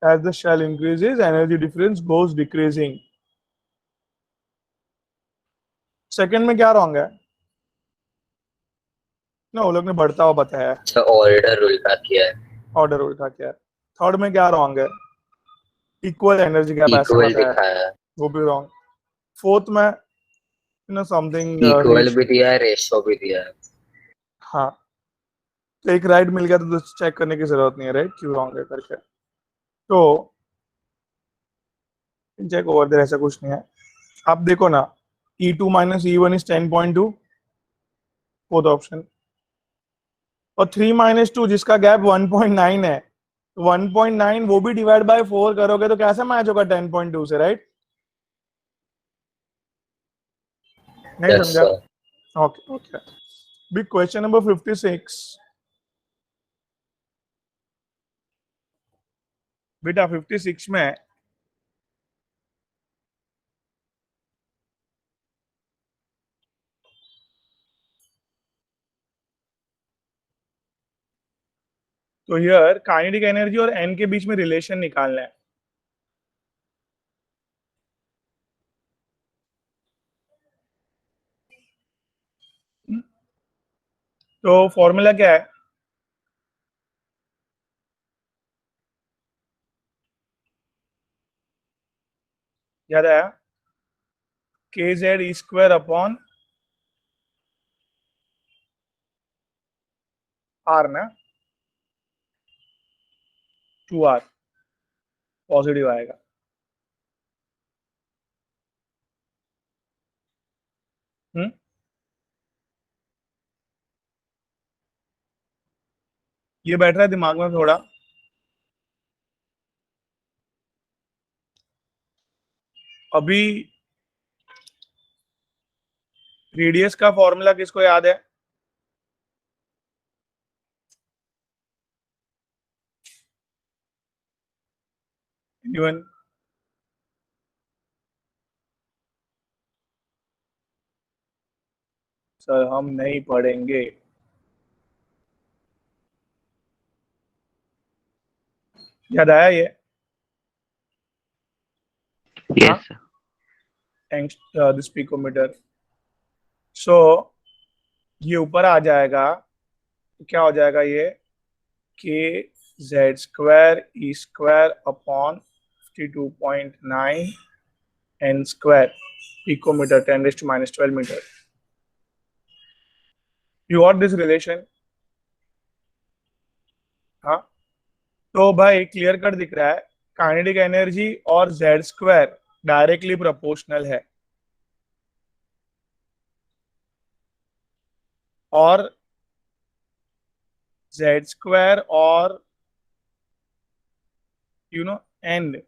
As the shell increases, energy difference goes decreasing. Second में क्या रॉन्ग है ना, वो लोग ने बढ़ता हुआ बताया है, सर ऑर्डर उल्टा किया है. ऑर्डर उल्टा किया है। थर्ड में क्या रॉन्ग है? इक्वल एनर्जी गैप ऐसा इक्वल बताया है, दिखाया है. वो भी रॉन्ग। फोर्थ में समथिंग इक्वल भी दिया है, रेशो भी दिया है. हाँ, तो एक राइट मिल गया तो चेक करने की जरूरत नहीं है राइट क्यों रॉन्ग है करके, तो चेक ओवर देयर ऐसा कुछ नहीं है। आप देखो ना, E2 minus E1 is 10.2, fourth option, और 3 माइनस 2 जिसका गैप 1.9 है, 1.9 वो भी डिवाइड बाय 4 करोगे तो कैसे मैच होगा 10.2 से, राइट? नहीं Yes, समझा? sir. Okay okay. B question number 56 बेटा 56 में तो हियर काइनेटिक एनर्जी और एन के बीच में रिलेशन निकालना है। तो फॉर्मूला क्या है? याद आया? K z e square upon r ना, 2r पॉजिटिव आएगा। ये बैठ रहा है दिमाग में थोड़ा। अभी रेडियस का फॉर्मूला किसको याद है? इवन सर हम नहीं पढ़ेंगे। याद आया ये? Yes, sir. This picometre. So ये ऊपर आ जाएगा तो क्या हो जाएगा ये? K z square e square upon 52.9 n square picometre 10⁻12 metre. You got this relation? हाँ, तो भाई क्लियर कट दिख रहा है काइनेटिक एनर्जी और जेड स्क्वायर डायरेक्टली प्रोपोर्शनल है, और जेड स्क्वायर और एन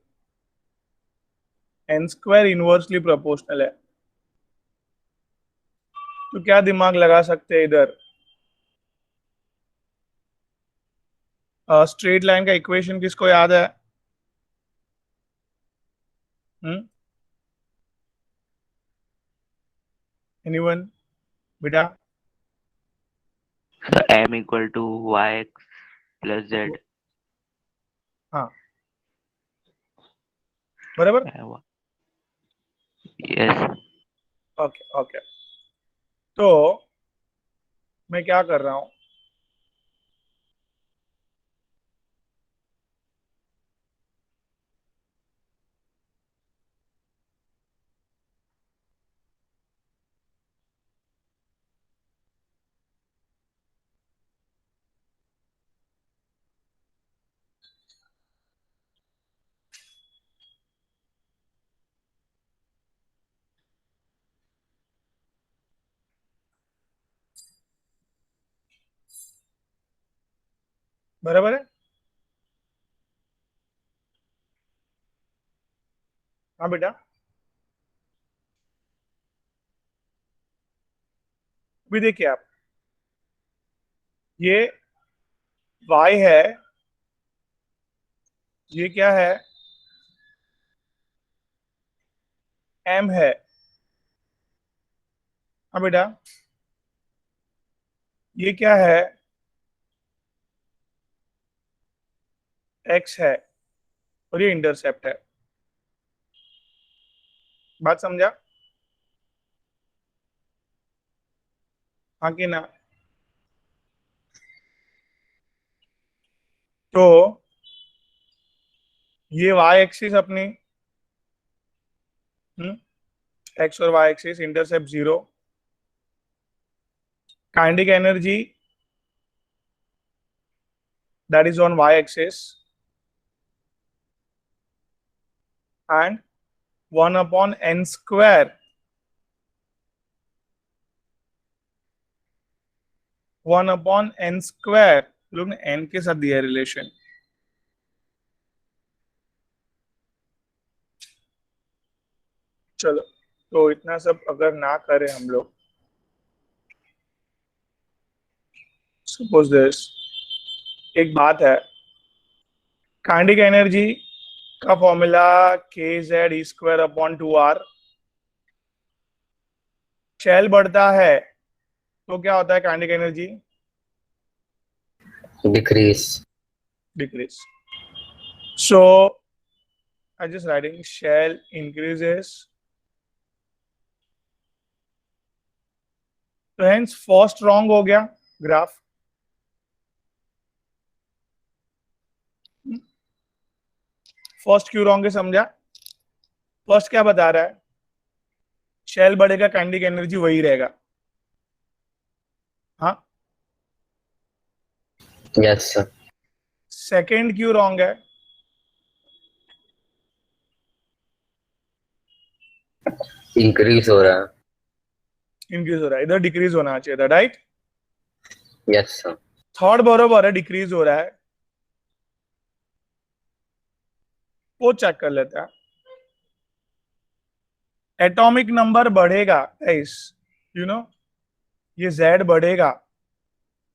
स्क्वायर इनवर्सली प्रोपोर्शनल है। तो क्या दिमाग लगा सकते हैं इधर? स्ट्रेट लाइन का इक्वेशन किसको याद है? एनीवन बेटा? So m equal to yx plus z. हाँ बराबर। Yes. Okay okay. तो मैं क्या कर रहा हूं? बराबर है? हाँ बेटा। अभी देखिए आप, ये y है, ये क्या है? m है। हाँ बेटा, ये क्या है? x है, और ये इंटरसेप्ट है। बात समझा? हाँ कि ना? तो ये y एक्सिस अपनी, x और y axis, intercept 0। Kinetic energy that is on y axis and 1 upon n square, 1 upon n square, लोग ने n के साथ दिया रिलेशन। चलो तो इतना सब अगर ना करें हम लोग, सपोज दिस, एक बात है, काइनेटिक एनर्जी का फॉर्मूला kz² r। शेल बढ़ता है तो क्या होता है kinetic energy? Decrease. Decrease. So I just writing shell increases, तो हेंस फर्स्ट रॉन्ग हो गया ग्राफ। फर्स्ट क्यों रॉन्ग है समझा? फर्स्ट क्या बता रहा है? शेल बढ़ेगा, काइनेटिक एनर्जी वही रहेगा। हाँ। Yes sir. सेकेंड क्यों रॉन्ग है? इंक्रीज हो रहा है। इंक्रीज हो रहा है, इधर डिक्रीज होना चाहिए था, राइट? Yes sir. थर्ड बरोबर है, डिक्रीज हो रहा है। वो चेक कर लेता है। एटॉमिक नंबर बढ़ेगा गाइस, यू नो, ये Z बढ़ेगा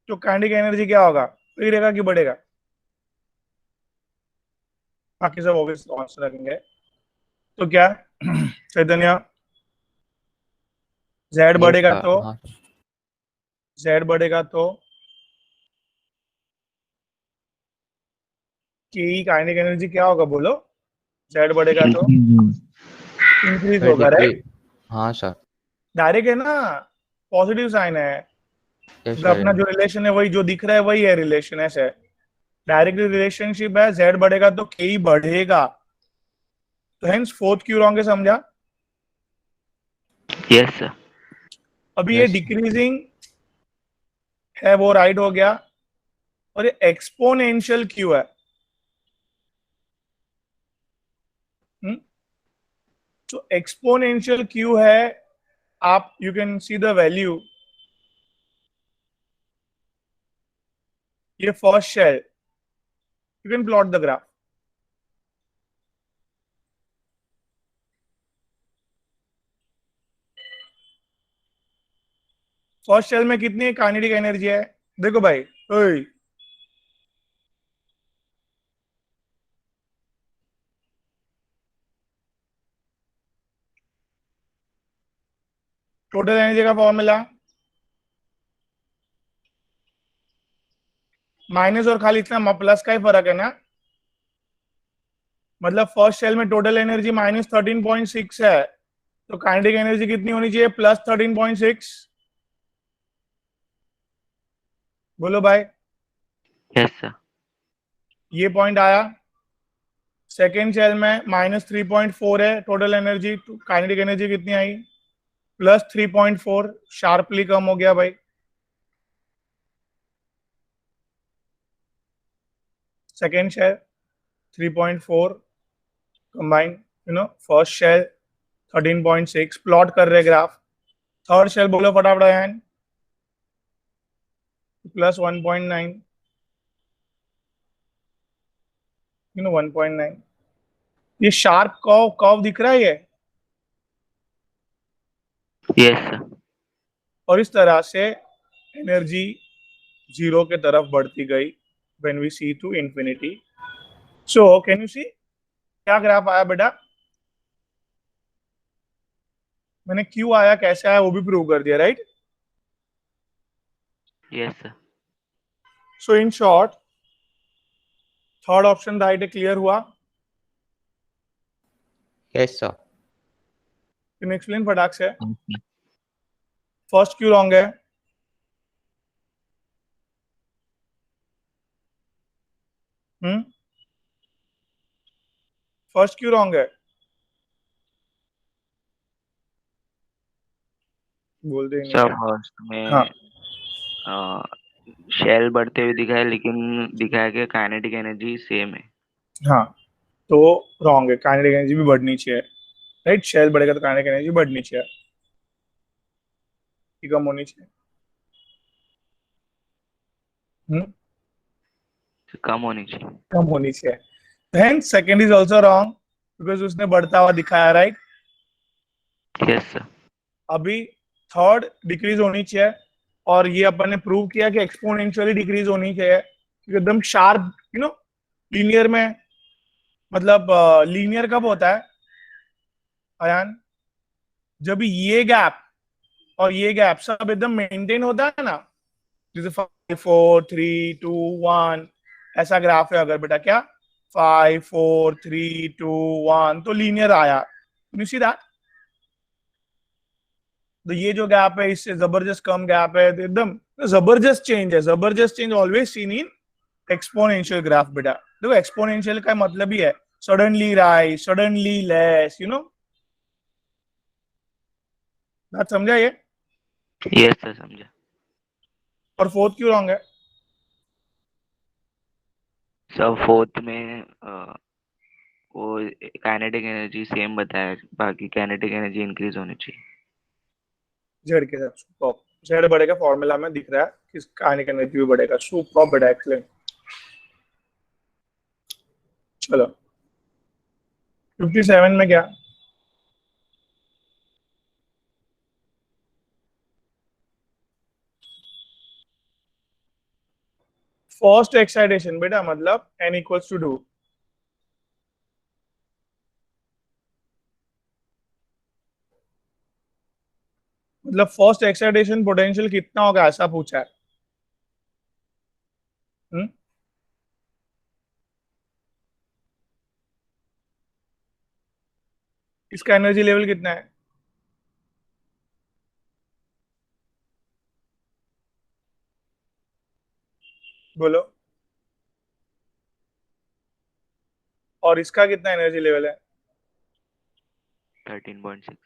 तो काइनेटिक एनर्जी क्या होगा? वही रहेगा कि बढ़ेगा? बाकी सब ऑब्वियस आंसर रखेंगे। तो क्या चैतन्य, Z बढ़ेगा तो हाँ Z बढ़ेगा तो की काइनेटिक एनर्जी क्या होगा बोलो? Z बढ़ेगा तो इंक्रीज होगा, डिक्री राइट? हाँ सर। डायरेक्ट है ना, पॉजिटिव साइन है। यस तो अपना सर। जो रिलेशन है वही जो दिख रहा है वही है रिलेशन, ऐसे डायरेक्ट रिलेशनशिप है। Z बढ़ेगा तो K बढ़ेगा, तो हेंस फोर्थ क्यों रॉन्ग है समझा? Yes, sir. अभी ये Yes. डिक्रीजिंग है वो राइट हो गया, और ये एक्सपोनेंशियल क्यों है? तो एक्सपोनेंशियल क्यों है? आप you can see the value, ये first shell, you can plot the graph. First shell में कितनी काइनेटिक एनर्जी है? देखो भाई, ओए टोटल एनर्जी का फॉर्मूला माइनस और खाली इतना प्लस का ही फर्क है ना। मतलब फर्स्ट शेल में टोटल एनर्जी -13.6 है, तो काइनेटिक एनर्जी कितनी होनी चाहिए? +13.6। बोलो भाई। Yes, sir. ये पॉइंट आया। सेकेंड शेल में -3.4 है टोटल एनर्जी, काइनेटिक एनर्जी कितनी आई? +3.4, शार्पली कम हो गया भाई। Second shell 3.4 combine, you know, first shell 13.6, plot कर रहे ग्राफ। थर्ड शेल बोलो फटाफट हैंड, +1.9, यू नो 1.9। ये शार्प कर्व कर्व दिख रहा है ये, Yes, sir. और इस तरह से एनर्जी जीरो के तरफ बढ़ती गई when we see to infinity. So can you see क्या ग्राफ आया बेटा? मैंने क्यों आया कैसे आया वो भी प्रूव कर दिया, right? Yes, sir. So in short third option right है, क्लियर हुआ? Yes sir. कैन एक्सप्लेन फटाक से? फर्स्ट क्यों रॉन्ग है? फर्स्ट क्यों रॉन्ग है? बोल दे नहीं सर है। फर्स्ट हाँ में शेल बढ़ते हुए दिखा है, लेकिन दिखाया कि काइनेटिक एनर्जी सेम है। हाँ, तो रॉन्ग है, काइनेटिक एनर्जी भी बढ़नी चाहिए, राइट? शेल बढ़ेगा तो काइनेटिक एनर्जी बढ़नी चाहिए, कि कम होनी चाहिए। कम होनी चाहिए। कम होनी चाहिए। Then second is also wrong, because उसने बढ़ता हुआ दिखाया, राइट? Yes sir. अभी थर्ड डिक्रीज होनी चाहिए, और ये अपन ने प्रूव किया कि एक्सपोनेंशियली डिक्रीज होनी चाहिए, क्योंकि एकदम शार्प लीनियर में, मतलब लीनियर कब होता है अयान? जब ये गैप और ये गैप सब एकदम मेंटेन होता है ना, जैसे 5 4 3 2 1 ऐसा ग्राफ है अगर बेटा, क्या 5 4 3 2 1 तो लीनियर आया, यू सी दैट। तो ये जो गैप है इससे जबरदस्त कम गैप है, तो एकदम जबरदस्त चेंज है। जबरदस्त change always seen in exponential graph बेटा। देखो एक्सपोनेंशियल का मतलब ही है सडनली राइज, सडनली लेस, बात समझा ये? यस सर, समझा। और फोर्थ क्यों रॉन्ग है? सर फोर्थ में वो काइनेटिक एनर्जी सेम बताया, बाकी काइनेटिक एनर्जी इंक्रीज होनी चाहिए। जेड के साथ सुपर, जेड बढ़ेगा फॉर्मूला में दिख रहा है कि काइनेटिक एनर्जी भी बढ़ेगा। सुपर बेटा, एक्सीलेंट। चलो 57 में क्या? फर्स्ट एक्साइटेशन बेटा, मतलब n इक्वल्स टू 2। मतलब फर्स्ट एक्साइटेशन पोटेंशियल कितना होगा ऐसा पूछा है। हुँ? इसका एनर्जी लेवल कितना है? बोलो। और इसका कितना एनर्जी लेवल है? 13.6।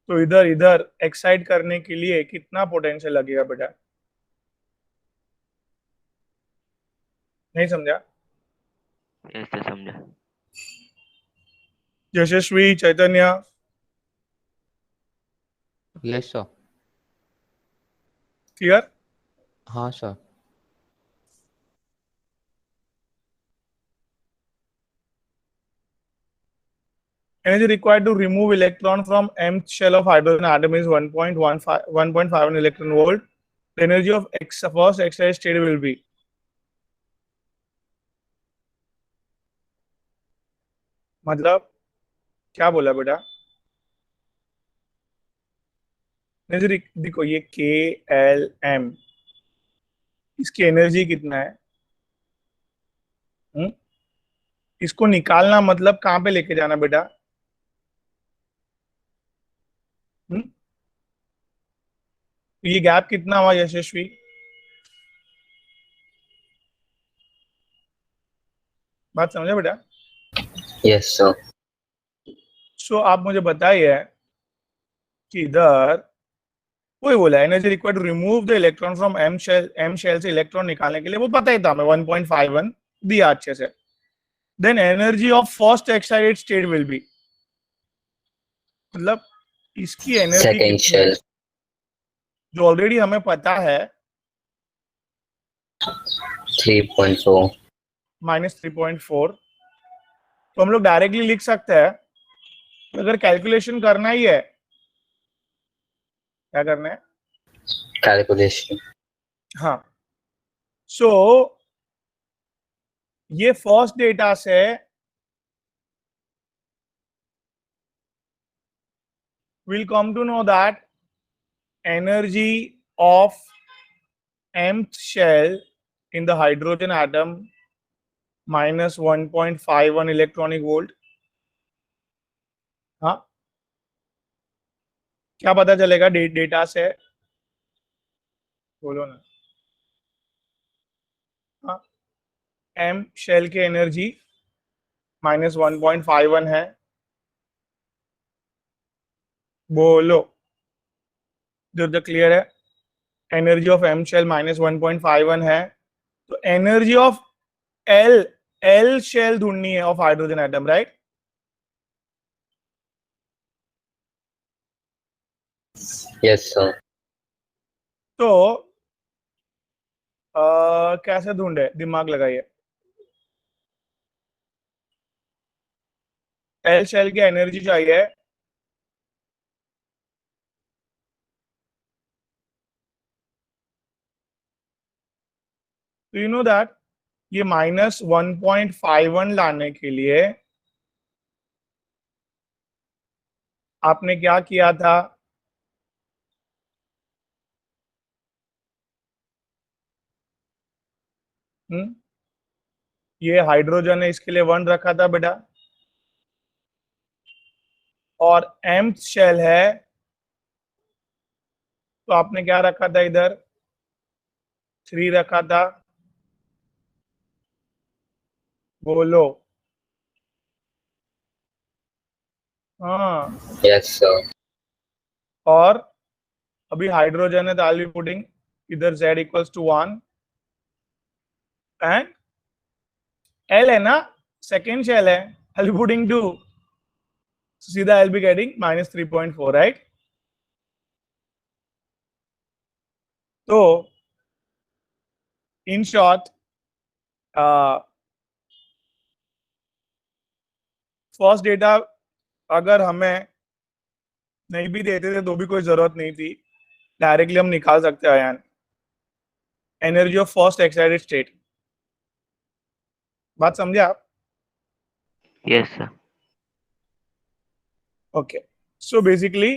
तो इधर इधर एक्साइट करने के लिए कितना पोटेंशियल लगेगा बेटा? नहीं समझा? यस सर, समझा। यशस्वी, चैतन्य, यस सर। क्लियर? हाँ sir. Energy required to remove electron from mth shell of hydrogen atom is 1.51 electron volt. The energy of first excited state will be, मतलब क्या बोला बेटा? एनर्जी देखो, ये के एल एम, इसकी एनर्जी कितना है? हुँ? इसको निकालना मतलब कहाँ पे लेके जाना बेटा? हुँ? तो ये गैप कितना हुआ यशस्वी? बात समझा बेटा? Yes sir. सो आप मुझे बताइए कि इधर वही बोला energy required to remove the electron from M shell से इलेक्ट्रॉन निकालने के लिए, वो पता ही था हमें 1.51 दिया अच्छे से। Then energy of first excited state will be, मतलब इसकी एनर्जी सेकेंड कितनी है शेल जो ऑलरेडी हमें पता है, 3.4। -3.4। तो हम लोग डायरेक्टली लिख सकते हैं, अगर कैलकुलेशन करना ही है, क्या करना है? कैलकुलेशन। हाँ, सो ये फर्स्ट डेटा से we'll come to know that energy of mth shell in the hydrogen atom -1.51 electronic volt। हाँ, क्या पता चलेगा डेटा से? बोलो ना। हाँ, एम शेल की एनर्जी -1.51 है, बोलो। जो क्लियर है? एनर्जी ऑफ एम शेल -1.51 है, तो energy of L L shell ढूंढनी है of hydrogen atom, right? Yes sir. तो कैसे ढूंढे? दिमाग लगाइए। एल शेल की एनर्जी चाहिए तो यू नो दैट ये -1.51 लाने के लिए आपने क्या किया था? ये हाइड्रोजन है, इसके लिए 1 रखा था बेटा, और mth शेल है तो आपने क्या रखा था इधर? 3 रखा था। बोलो। हाँ, यस सर। और अभी हाइड्रोजन है तो आई बी पुटिंग इधर z equals to 1 and L है ना, सेकेंड शेल है, आई बी पुटिंग 2, सीधा आई बी गेटिंग -3.4, राइट? तो इन शॉर्ट फर्स्ट डेटा अगर हमें नहीं भी देते थे तो भी कोई जरूरत नहीं थी, डायरेक्टली हम निकाल सकते हैं ion energy of first excited state. बात समझे आप? Yes sir. Okay, so basically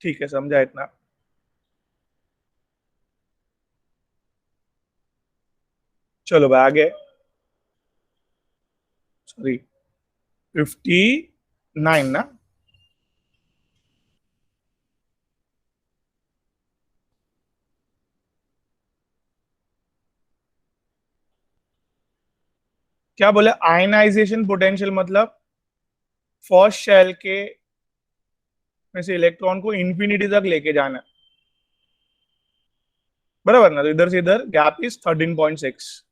ठीक है, समझा इतना। चलो भाई आगे। सॉरी, 59 ना? क्या बोले? आयनाइजेशन पोटेंशियल मतलब फर्स्ट शेल के में से इलेक्ट्रॉन को इंफिनिटी तक लेके जाना, बराबर ना? तो इधर से इधर गैप इज 13.6।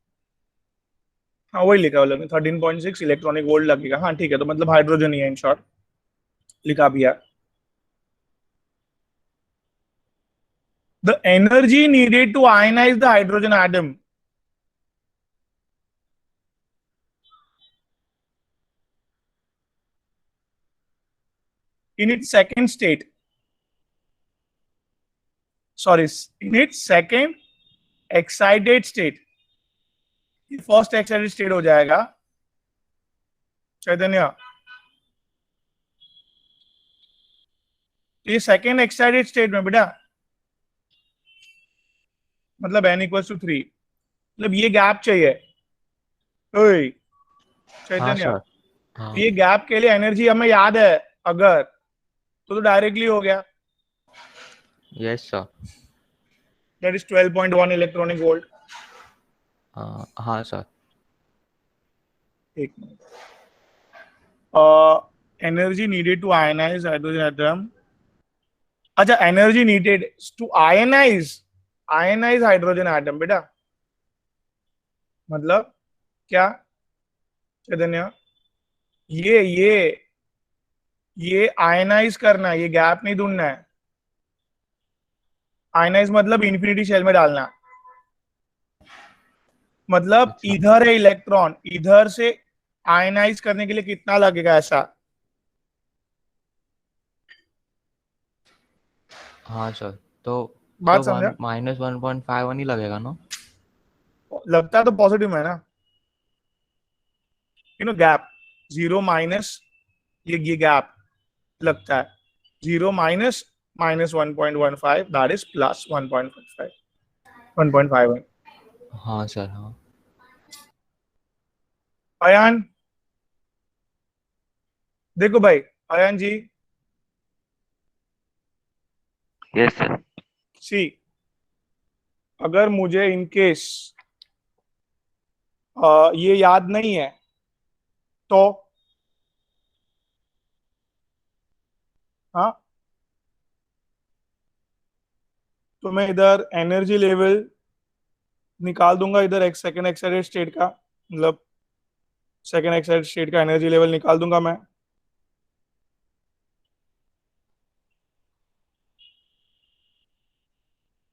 हाँ वही लिखा है 13.6 इलेक्ट्रॉनिक वोल्ट लगेगा। हाँ ठीक है, तो मतलब हाइड्रोजन ही है इन शॉर्ट, लिखा भी है। The energy needed to ionise the hydrogen atom in its second state, sorry, in its second excited state, ये फर्स्ट एक्साइटेड स्टेट हो जाएगा चैतन्य, ये सेकेंड एक्साइटेड स्टेट में बेटा मतलब n इक्वल्स टू 3, मतलब ये गैप चाहिए। ओए हाँ चैतन्य, सर। हाँ ये गैप के लिए एनर्जी हमें याद है अगर, तो डायरेक्टली हो गया, yes sir. That is 12.1 electronic volt. हाँ सर। एक मिनट, energy needed to ionise hydrogen atom, अच्छा energy needed to ionise hydrogen atom बेटा, मतलब क्या चैतन्य? ये ये ये आयनाइज करना है, ये गैप नहीं ढूंढना है। आयनाइज मतलब इंफिनिटी शेल में डालना, मतलब अच्छा। इधर है इलेक्ट्रॉन, इधर से आयनाइज करने के लिए कितना लगेगा ऐसा? हाँ सर। तो बात समझा? -1.51 ही लगेगा ना? लगता है तो पॉजिटिव है ना, यू नो गैप, 0 माइनस ये गैप लगता है, 0 माइनस -1.15 दैट इज प्लस 1.5 1.51। हाँ सर। हाँ अयान देखो भाई, अयान जी यस सर। सी, अगर मुझे इनकेस ये याद नहीं है तो हाँ, तो मैं इधर एनर्जी लेवल निकाल दूंगा, इधर एक सेकेंड एक्साइटेड स्टेट का, मतलब सेकेंड एक्साइटेड स्टेट का एनर्जी लेवल निकाल दूंगा मैं।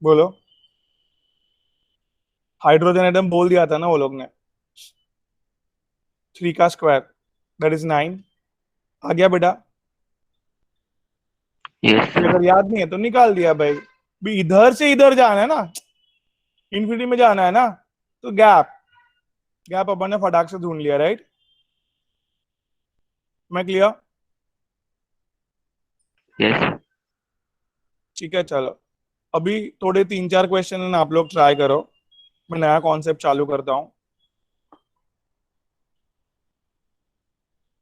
बोलो। हाइड्रोजन एटम बोल दिया था ना वो लोग ने, 3 का स्क्वायर दैट इज 9, आ गया बेटा? यस अगर याद नहीं है तो निकाल दिया भाई। भी इधर से इधर जाना है ना, इन्फिनिटी में जाना है ना, तो गैप गैप अपन ने फटाक से ढूंढ लिया, राइट। मैं क्लियर? यस ठीक है, चलो अभी थोड़े 3-4 क्वेश्चन आप लोग ट्राई करो, मैं नया कॉन्सेप्ट चालू करता हूँ।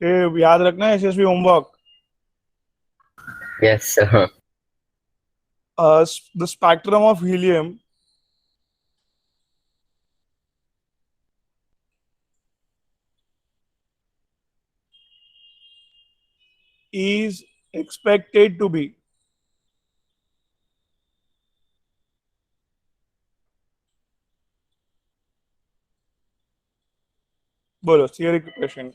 ये याद रखना है, SSB homework. Yes, sir. The spectrum of helium is expected to be बोलो theory question.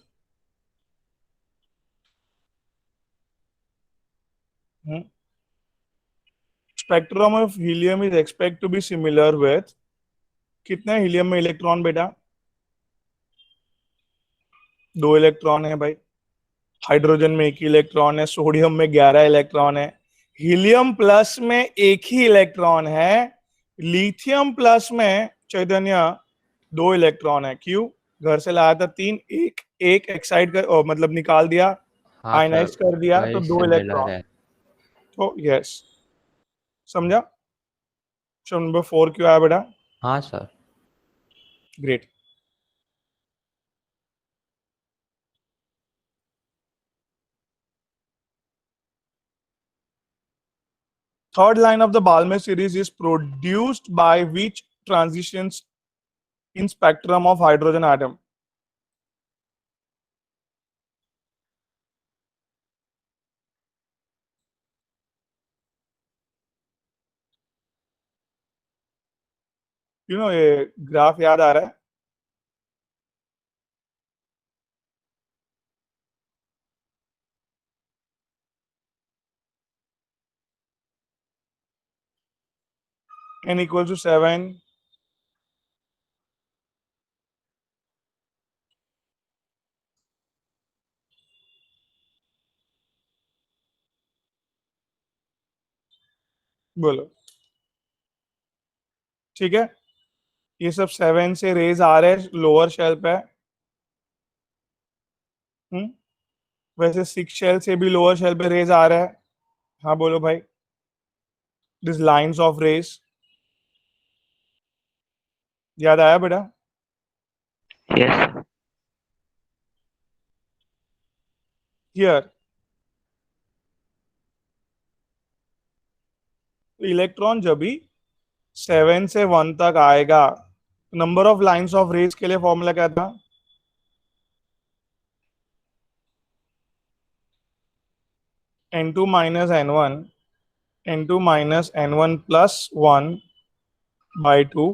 Spectrum of helium is expect to be similar with, कितने हीलियम में इलेक्ट्रॉन बेटा? 2 इलेक्ट्रॉन है भाई। हाइड्रोजन में 1 इलेक्ट्रॉन है, सोडियम में 11 इलेक्ट्रॉन है, हीलियम प्लस में 1 ही इलेक्ट्रॉन है, लिथियम प्लस में चैतन्य 2 इलेक्ट्रॉन है। क्यों? घर से लाया था 3, एक एक एक्साइड कर मतलब निकाल दिया, हाँ आयनाइज सर, कर दिया, तो वही 2 सिमिलर इलेक्ट्रॉन। है। तो यस, समझा? ऑप्शन नंबर 4 क्यों आया बेटा? हाँ sir. Great. Third line of the Balmer series is produced by which transitions in spectrum of hydrogen atom? ये ग्राफ याद आ रहा है? n equals to 7, बोलो। ठीक है, ये सब 7 से रेज आ रहे हैं लोअर शेल पे। वैसे 6 शेल से भी लोअर शेल पे रेज आ रहा है। हाँ बोलो भाई। दिस लाइंस ऑफ रेज याद आया बेटा? यस हियर इलेक्ट्रॉन जब भी 7 से 1 तक आएगा, number of lines of rays के लिए फॉर्मूला क्या था? n2 minus n1 n2 minus n1 plus 1 by 2,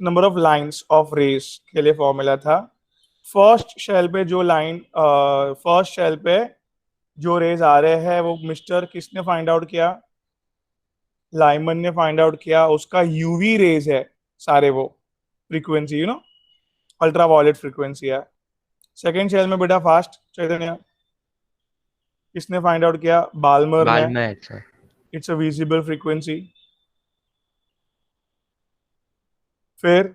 number of lines of rays के लिए फॉर्मूला था। फर्स्ट शेल पे जो लाइन फर्स्ट शेल पे जो रेज आ रहे हैं वो मिस्टर किसने फाइंड आउट किया? लाइमन ने फाइंड आउट किया। उसका यूवी रेज है सारे, वो फ्रीक्वेंसी अल्ट्रा वायलेट फ्रीक्वेंसी है। सेकेंड शेल में बेटा फास्ट चैतन्य किसने फाइंड आउट किया? बाल्मर ने। Balmer sir. It's a visible frequency. फिर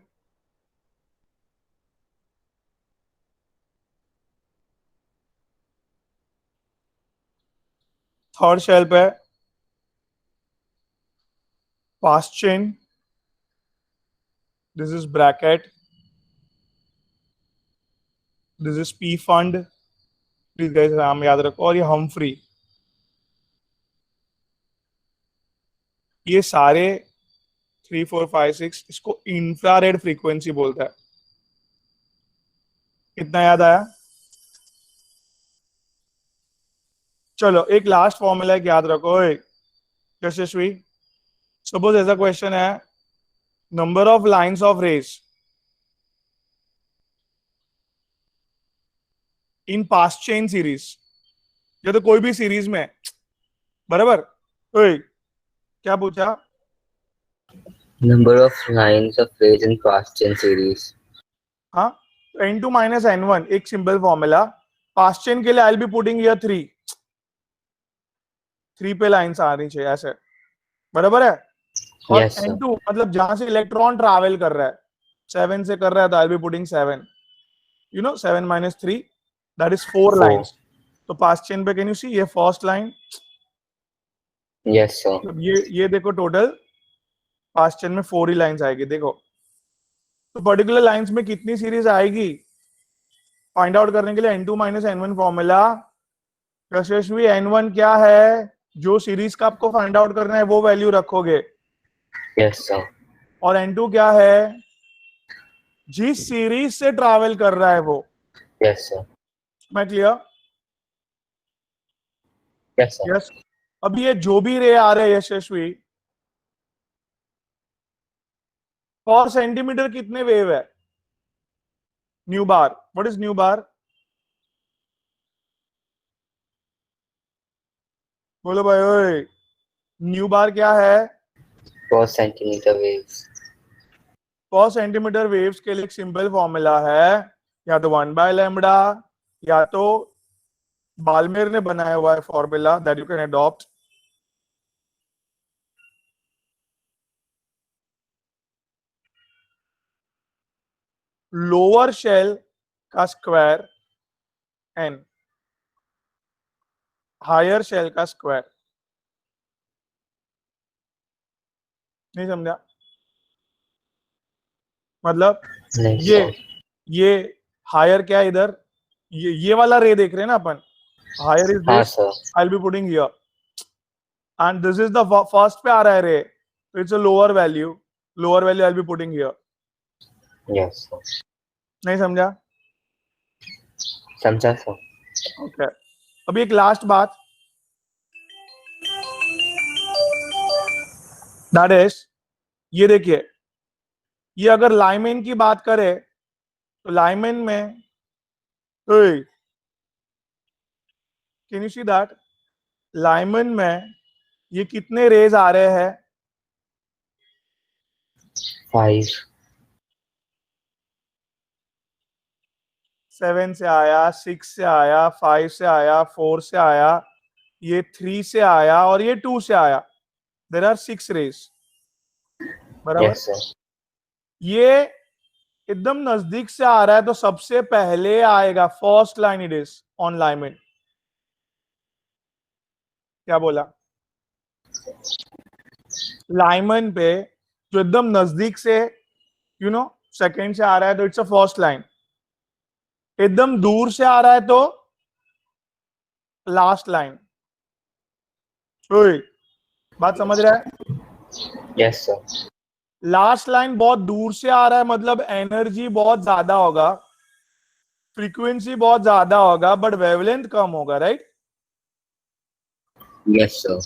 थर्ड शेल पे Paschen, this is Brackett, this is Pfund, please guys नाम याद रखो। और ये हम्फ्री, ये सारे 3 4 5 6 इसको इंफ्रारेड फ्रीक्वेंसी बोलता है। कितना याद आया? चलो एक लास्ट फॉर्मूला याद रखो। यशस्वी, सपोज ऐसा क्वेश्चन है, number of lines of rays in Paschen series, या तो कोई भी सीरीज में, बराबर। क्या पूछा? Number of lines of rays in past chain series. हाँ, n2 minus n1 एक सिंपल फॉर्मूला। पास्ट चेन के लिए आई विल बी पुटिंग हियर 3 3 पे लाइंस आ रही चाहिए ऐसे, बराबर है। और Yes, sir. N2 मतलब जहां से इलेक्ट्रॉन ट्रैवल कर रहा है, 7 से कर रहा है, तो आई will be putting 7, 7 minus 3, that is 4 4. lines. तो पास चेन पे कैन यू सी, ये फर्स्ट लाइन, Yes, sir. ये देखो टोटल पास चेन में 4 ही लाइंस आएगी, देखो। तो पर्टिकुलर लाइंस में कितनी सीरीज आएगी फाइंड आउट करने के लिए N2 minus N1 फॉर्मूला। यशस्वी, N1 क्या है, जो सीरीज का आपको फाइंड आउट करना है वो वैल्यू रखोगे, Yes, sir. और N2 क्या है, जिस सीरीज से ट्रैवल कर रहा है वो। Yes, sir. मैं क्लियर? Yes, sir. यस। अब ये जो भी रे आ रहे हैं यशस्वी, पर सेंटीमीटर कितने वेव है, nu bar, what is nu bar, बोलो भाई ओए, न्यू बार क्या है? Per centimeter waves. पर सेंटीमीटर वेव्स के लिए एक सिंपल फॉर्मूला है, या तो 1/λ, या तो बाल्मेर ने बनाया हुआ है formula that you can adopt. Lower shell का स्क्वायर n, हायर शेल का स्क्वायर। नहीं समझा? मतलब नहीं, ये sir. ये हायर क्या है इधर, ये वाला रे देख रहे हैं ना अपन, हायर इज हाँ, this, sir. I will be putting here, and this is the first पे आ रहा है रे, तो it's a lower value I will be putting here. Yes, sir. नहीं समझा? समझा, sir. ओके। अभी एक लास्ट बात, दैट इज, ये देखिए, ये अगर लाइमेन की बात करें तो लाइमेन में, can you see that, Lyman में ये कितने रेज आ रहे हैं, 5. 7 से आया, 6 से आया, 5 से आया, 4 से आया, ये 3 से आया, और ये 2 से आया, देर आर 6 रेज, बराबर। Yes, sir. ये एकदम नजदीक से आ रहा है तो सबसे पहले आएगा, first line it is on Lyman. क्या बोला? लाइमन पे जो एकदम नजदीक से सेकंड से आ रहा है तो इट्स अ फर्स्ट लाइन, एकदम दूर से आ रहा है तो लास्ट लाइन। बात समझ रहा है? Yes, sir. लास्ट लाइन बहुत दूर से आ रहा है मतलब एनर्जी बहुत ज्यादा होगा, फ्रीक्वेंसी बहुत ज्यादा होगा, बट वेवलेंथ कम होगा, राइट? Yes, sir.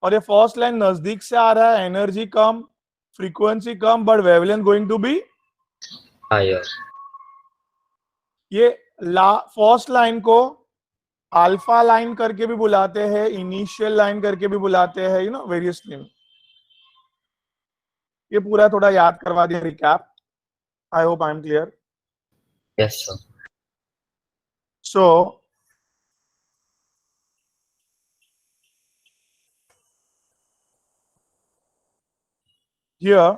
और ये फर्स्ट लाइन नजदीक से आ रहा है, एनर्जी कम, फ्रीक्वेंसी कम, but wavelength going to be Higher. ये फर्स्ट लाइन को अल्फा लाइन करके भी बुलाते हैं, इनिशियल लाइन करके भी बुलाते हैं, वेरियस नेम। ये पूरा थोड़ा याद करवा दिया, recap. I hope I am clear. Yes, sir. So here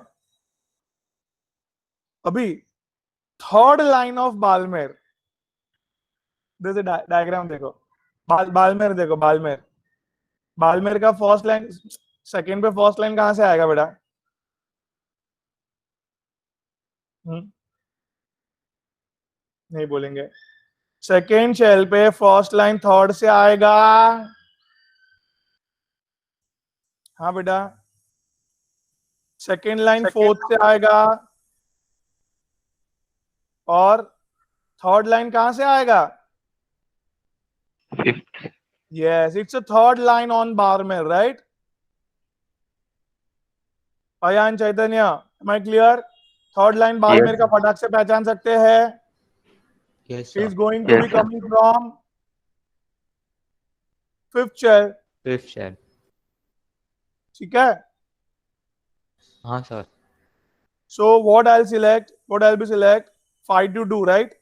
अभी थर्ड लाइन ऑफ बाल्मेर, जैसे डायग्राम देखो, बाल्मेर देखो, बाल्मेर का फर्स्ट लाइन, सेकंड पे फर्स्ट लाइन कहां से आएगा बेटा? नहीं बोलेंगे। सेकेंड शेल पे फर्स्ट लाइन थर्ड से आएगा, हाँ बेटा। सेकेंड लाइन फोर्थ से आएगा, और थर्ड लाइन कहां से आएगा? Fifth. Yes, it's a third line on Balmer, right? Ayan, Chaitanya, am I clear? Third line Balmer का फटाक से पहचान सकते हैं, Yes, is sir. Going to be Yes, sir. Coming from fifth shell, Fifth shell. ठीक है? हाँ sir. So what I'll select, what I'll be select 5 to 2, right?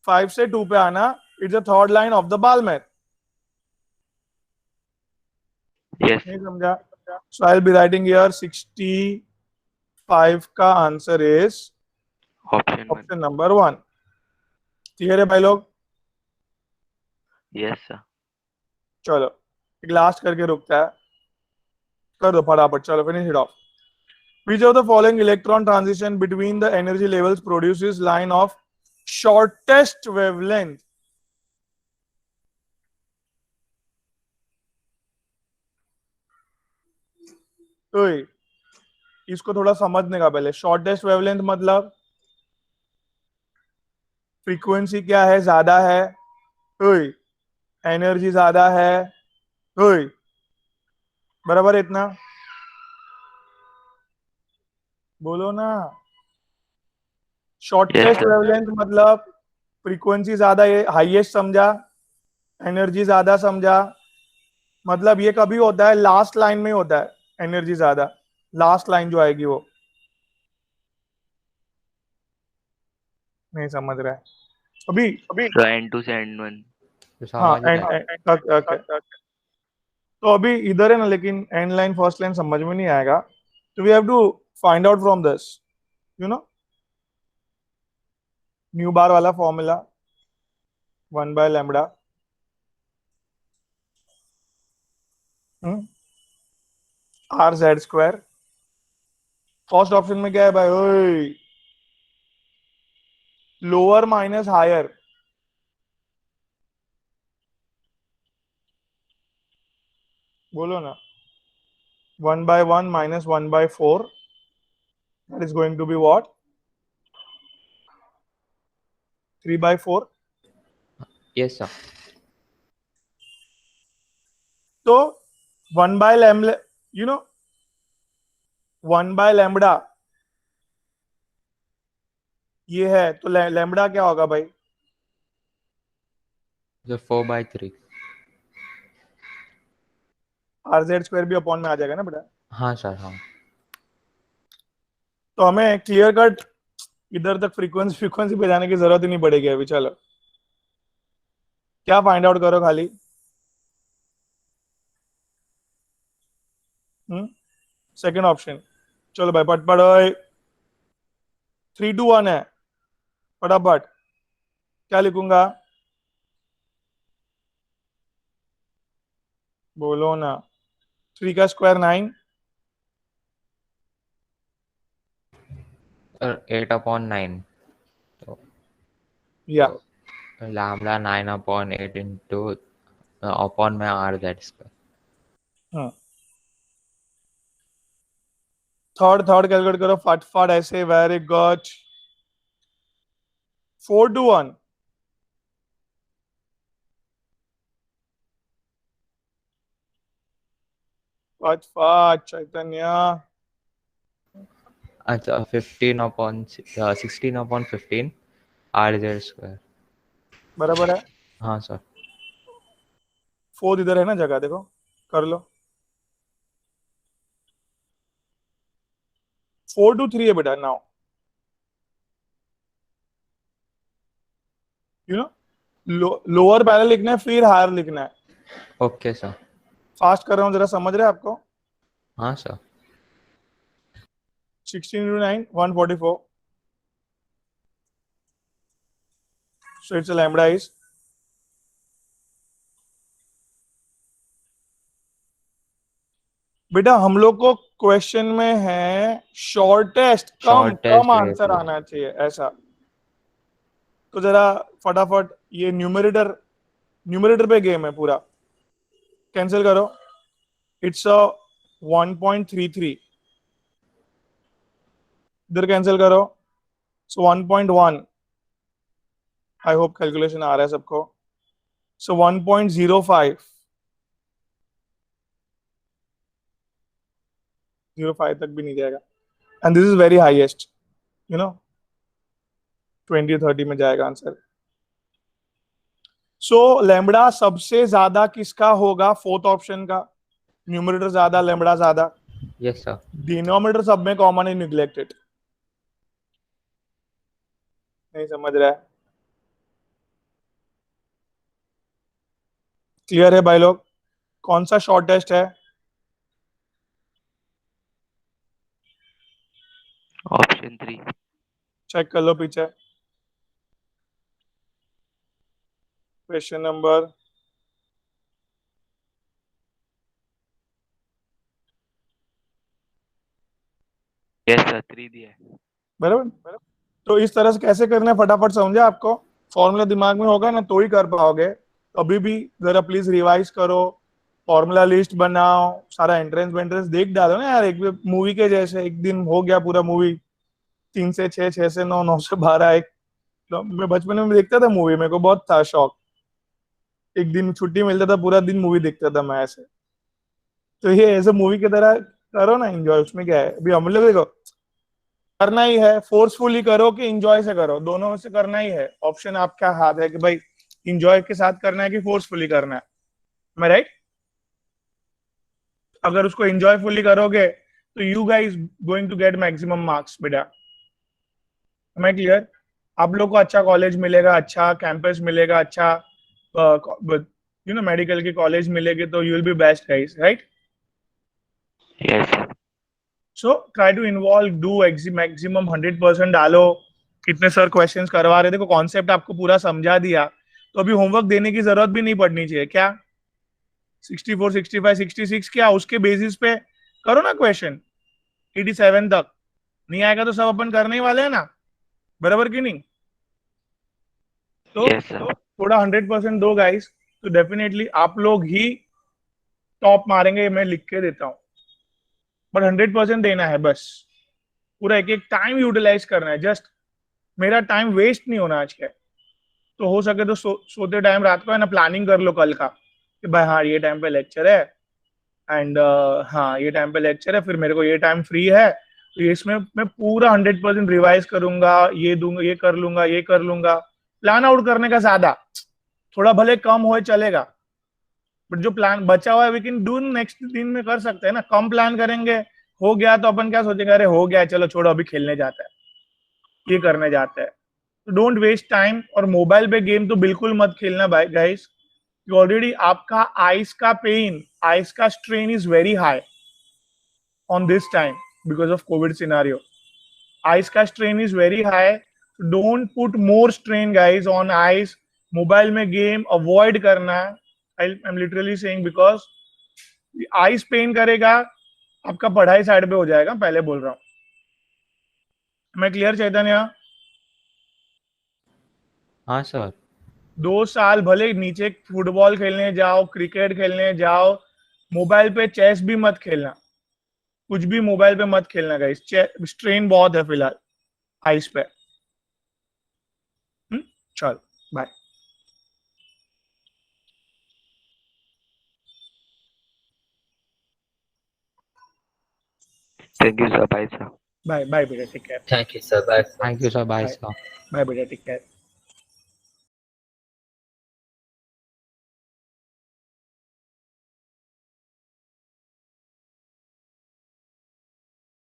5 से 2 पे आना, it's the third line of the Balmer. Yes नहीं समझा? So I will be writing here 65 का answer is option 1 option number 1। Clear है भाई लोग? Yes sir चलो एक लास्ट करके रुकता है, कर दो फटाफट, चलो finish it of. Which of the following electron transition between the energy levels produces line of shortest wavelength? तो इसको थोड़ा समझने का पहले, शॉर्टेस्ट वेवलेंथ मतलब फ्रीक्वेंसी क्या है, ज्यादा है, एनर्जी ज्यादा है, बराबर है इतना, बोलो ना। यस शॉर्टेस्ट सर वेवलेंथ मतलब फ्रीक्वेंसी ज्यादा, ये हाईएस्ट समझा, एनर्जी ज्यादा समझा, मतलब ये कभी होता है लास्ट लाइन में होता है, एनर्जी ज्यादा लास्ट लाइन जो आएगी वो, नहीं समझ रहा है अभी अभी। सर N2 से N1 तो हाँ समझ एंड रहे तक। तो अभी इधर है ना, लेकिन एंड लाइन फर्स्ट लाइन समझ में नहीं आएगा, तो we have to find out from this, you know, nu bar वाला फॉर्मूला 1/λ RZ²। फर्स्ट ऑप्शन में क्या है भाई? ओए, लोअर माइनस हायर, बोलो ना। 1/1 minus 1/4, that is going to be what? 3/4। Yes sir तो 1/λ, you know, 1/λ ये है, तो लैम्बडा क्या होगा भाई? जो 4/3। RZ² भी अपॉन में आ जाएगा ना बेटा। हाँ सर हाँ तो हमें क्लियर कट इधर तक फ्रीक्वेंसी फ्रीक्वेंसी पे जाने की जरूरत ही नहीं पड़ेगी अभी। चलो क्या फाइंड आउट करो खाली, सेकंड ऑप्शन। चलो भाई पटपट, 3 2 1 है, फटाफट क्या लिखूंगा, बोलो ना। 3 का स्क्वायर 9, सर 8/9। तो या लैम्बडा 9/8 इंटू अपॉन में RZ²। थर्ड कैलकुलेट करो फटफट ऐसे, वेरी गुड। 4 to 1, फटफट चैतन्य। अच्छा 16/15 RZ²। बराबर है। हाँ सर फोर्थ इधर है ना जगह, देखो कर लो। 4 to 3 है बेटा। नाउ यू नो, लोअर पहले लिखना है फिर हायर लिखना है। Okay sir. फास्ट कर रहा हूँ, जरा समझ रहे हैं आपको? हाँ sir 16 into 9 144, so it's a lambda is, बेटा हम लोग को क्वेश्चन में है शॉर्टेस्ट, कम शॉर्टेस्ट आंसर वेव। आना चाहिए ऐसा। तो जरा फटाफट ये न्यूमरेटर पे गेम है पूरा, कैंसिल करो। इट्स अ 1.33, इधर कैंसिल करो, सो 1.1। आई होप कैलकुलेशन आ रहा है सबको। सो 1.05, 05 तक भी नहीं जाएगा, and this is very highest, you know, 20 30 में जाएगा आंसर। सो लैम्बडा सबसे ज्यादा किसका होगा? फोर्थ ऑप्शन का, न्यूमरेटर ज्यादा लैम्बडा ज्यादा, यस सर डिनोमिनेटर सब में कॉमन है, निग्लेक्टेड। नहीं समझ रहा है? क्लियर है भाई लोग? कौन सा शॉर्टेस्ट है? क्वेश्चन 3. चेक कर लो पीछे. क्वेश्चन नंबर यस सर 3 दिया है. बराबर. तो इस तरह से कैसे करना है फटाफट समझे आपको. फॉर्मूला दिमाग में होगा ना तो ही कर पाओगे. अभी भी जरा प्लीज रिवाइज करो, फॉर्मूला लिस्ट बनाओ, सारा एंट्रेंस वेंट्रेंस देख डालो ना यार. एक मूवी के जैसे एक दिन हो गया पूरा मूवी. 3 से 6, 6 से 9, 9 से 12. एक तो मैं बचपन में देखता था मूवी, मेरे को बहुत था शौक. एक दिन छुट्टी मिलता था, पूरा दिन मूवी देखता था मैं ऐसे. तो ये ऐसे मूवी की तरह करो ना एंजॉय. उसमें क्या है, अभी हम लोग देखो करना ही है. फोर्सफुली करो कि एंजॉय से करो, दोनों में से करना ही है. ऑप्शन आपका हाथ है कि भाई एंजॉय के साथ करना है कि फोर्सफुली करना है. मैं राइट. अगर उसको एंजॉयफुली करोगे तो you guys going to get maximum marks बेटा. मैं क्लियर. आप लोग को अच्छा कॉलेज मिलेगा, अच्छा कैंपस मिलेगा, अच्छा मेडिकल की कॉलेज मिलेगी तो you will be best guys, right. Yes sir. So try to involve, do maximum 100% डालो. कितने सर क्वेश्चंस करवा रहे, देखो कॉन्सेप्ट आपको पूरा समझा दिया तो अभी होमवर्क देने की जरूरत भी नहीं पड़नी चाहिए. क्या 64, 65, 66 क्या उसके बेसिस पे करो ना क्वेश्चन. 87 तक नहीं आएगा तो सब अपन करने ही वाले हैं ना, बराबर की नहीं. तो यस सर. थोड़ा 100% दो गाइस, तो डेफिनेटली आप लोग ही टॉप मारेंगे. मैं लिख के देता हूँ, बट 100% देना है बस. पूरा एक एक टाइम यूटिलाइज करना है. जस्ट मेरा टाइम वेस्ट नहीं होना आज के. तो हो सके तो सोते टाइम रात को है ना प्लानिंग कर लो कल का कि भाई हाँ ये टाइम पे लेक्चर है एंड हाँ ये टाइम पे लेक्चर है, फिर मेरे को ये टाइम फ्री है तो इसमें मैं पूरा 100% रिवाइज करूंगा, ये दूंगा, ये कर लूंगा, ये कर लूंगा. प्लान आउट करने का ज्यादा, थोड़ा भले कम हो चलेगा, बट जो प्लान बचा हुआ है वी कैन डू नेक्स्ट दिन में कर सकते हैं ना. कम प्लान करेंगे, हो गया तो अपन क्या सोचेंगे, अरे हो गया चलो छोड़ो अभी खेलने जाता है, ये करने जाते हैं. तो डोंट वेस्ट टाइम. और मोबाइल पे गेम तो बिल्कुल मत खेलना भाई गाइस. ऑलरेडी आपका आइस का पेन, आइस का strain is very high on this time because of Covid scenario. Eyes का strain is very high. Don't put more strain guys on eyes. Mobile में गेम अवॉइड करना. I am literally saying because eyes pain करेगा, आपका पढ़ाई side पे हो जाएगा. पहले बोल रहा हूँ मैं. क्लियर चैतन्य. हाँ सर. 2 साल भले नीचे फुटबॉल खेलने जाओ, क्रिकेट खेलने जाओ, मोबाइल पे चेस भी मत खेलना. कुछ भी मोबाइल पे मत खेलना गाइस. स्ट्रेन बहुत है फिलहाल आइस पे. चल bye. Thank you sir. Bye sir. Bye bye बेटा, take care. Thank you sir. Bye. Thank you sir. Bye Bye. Sir. Bye बेटा, टेक केयर.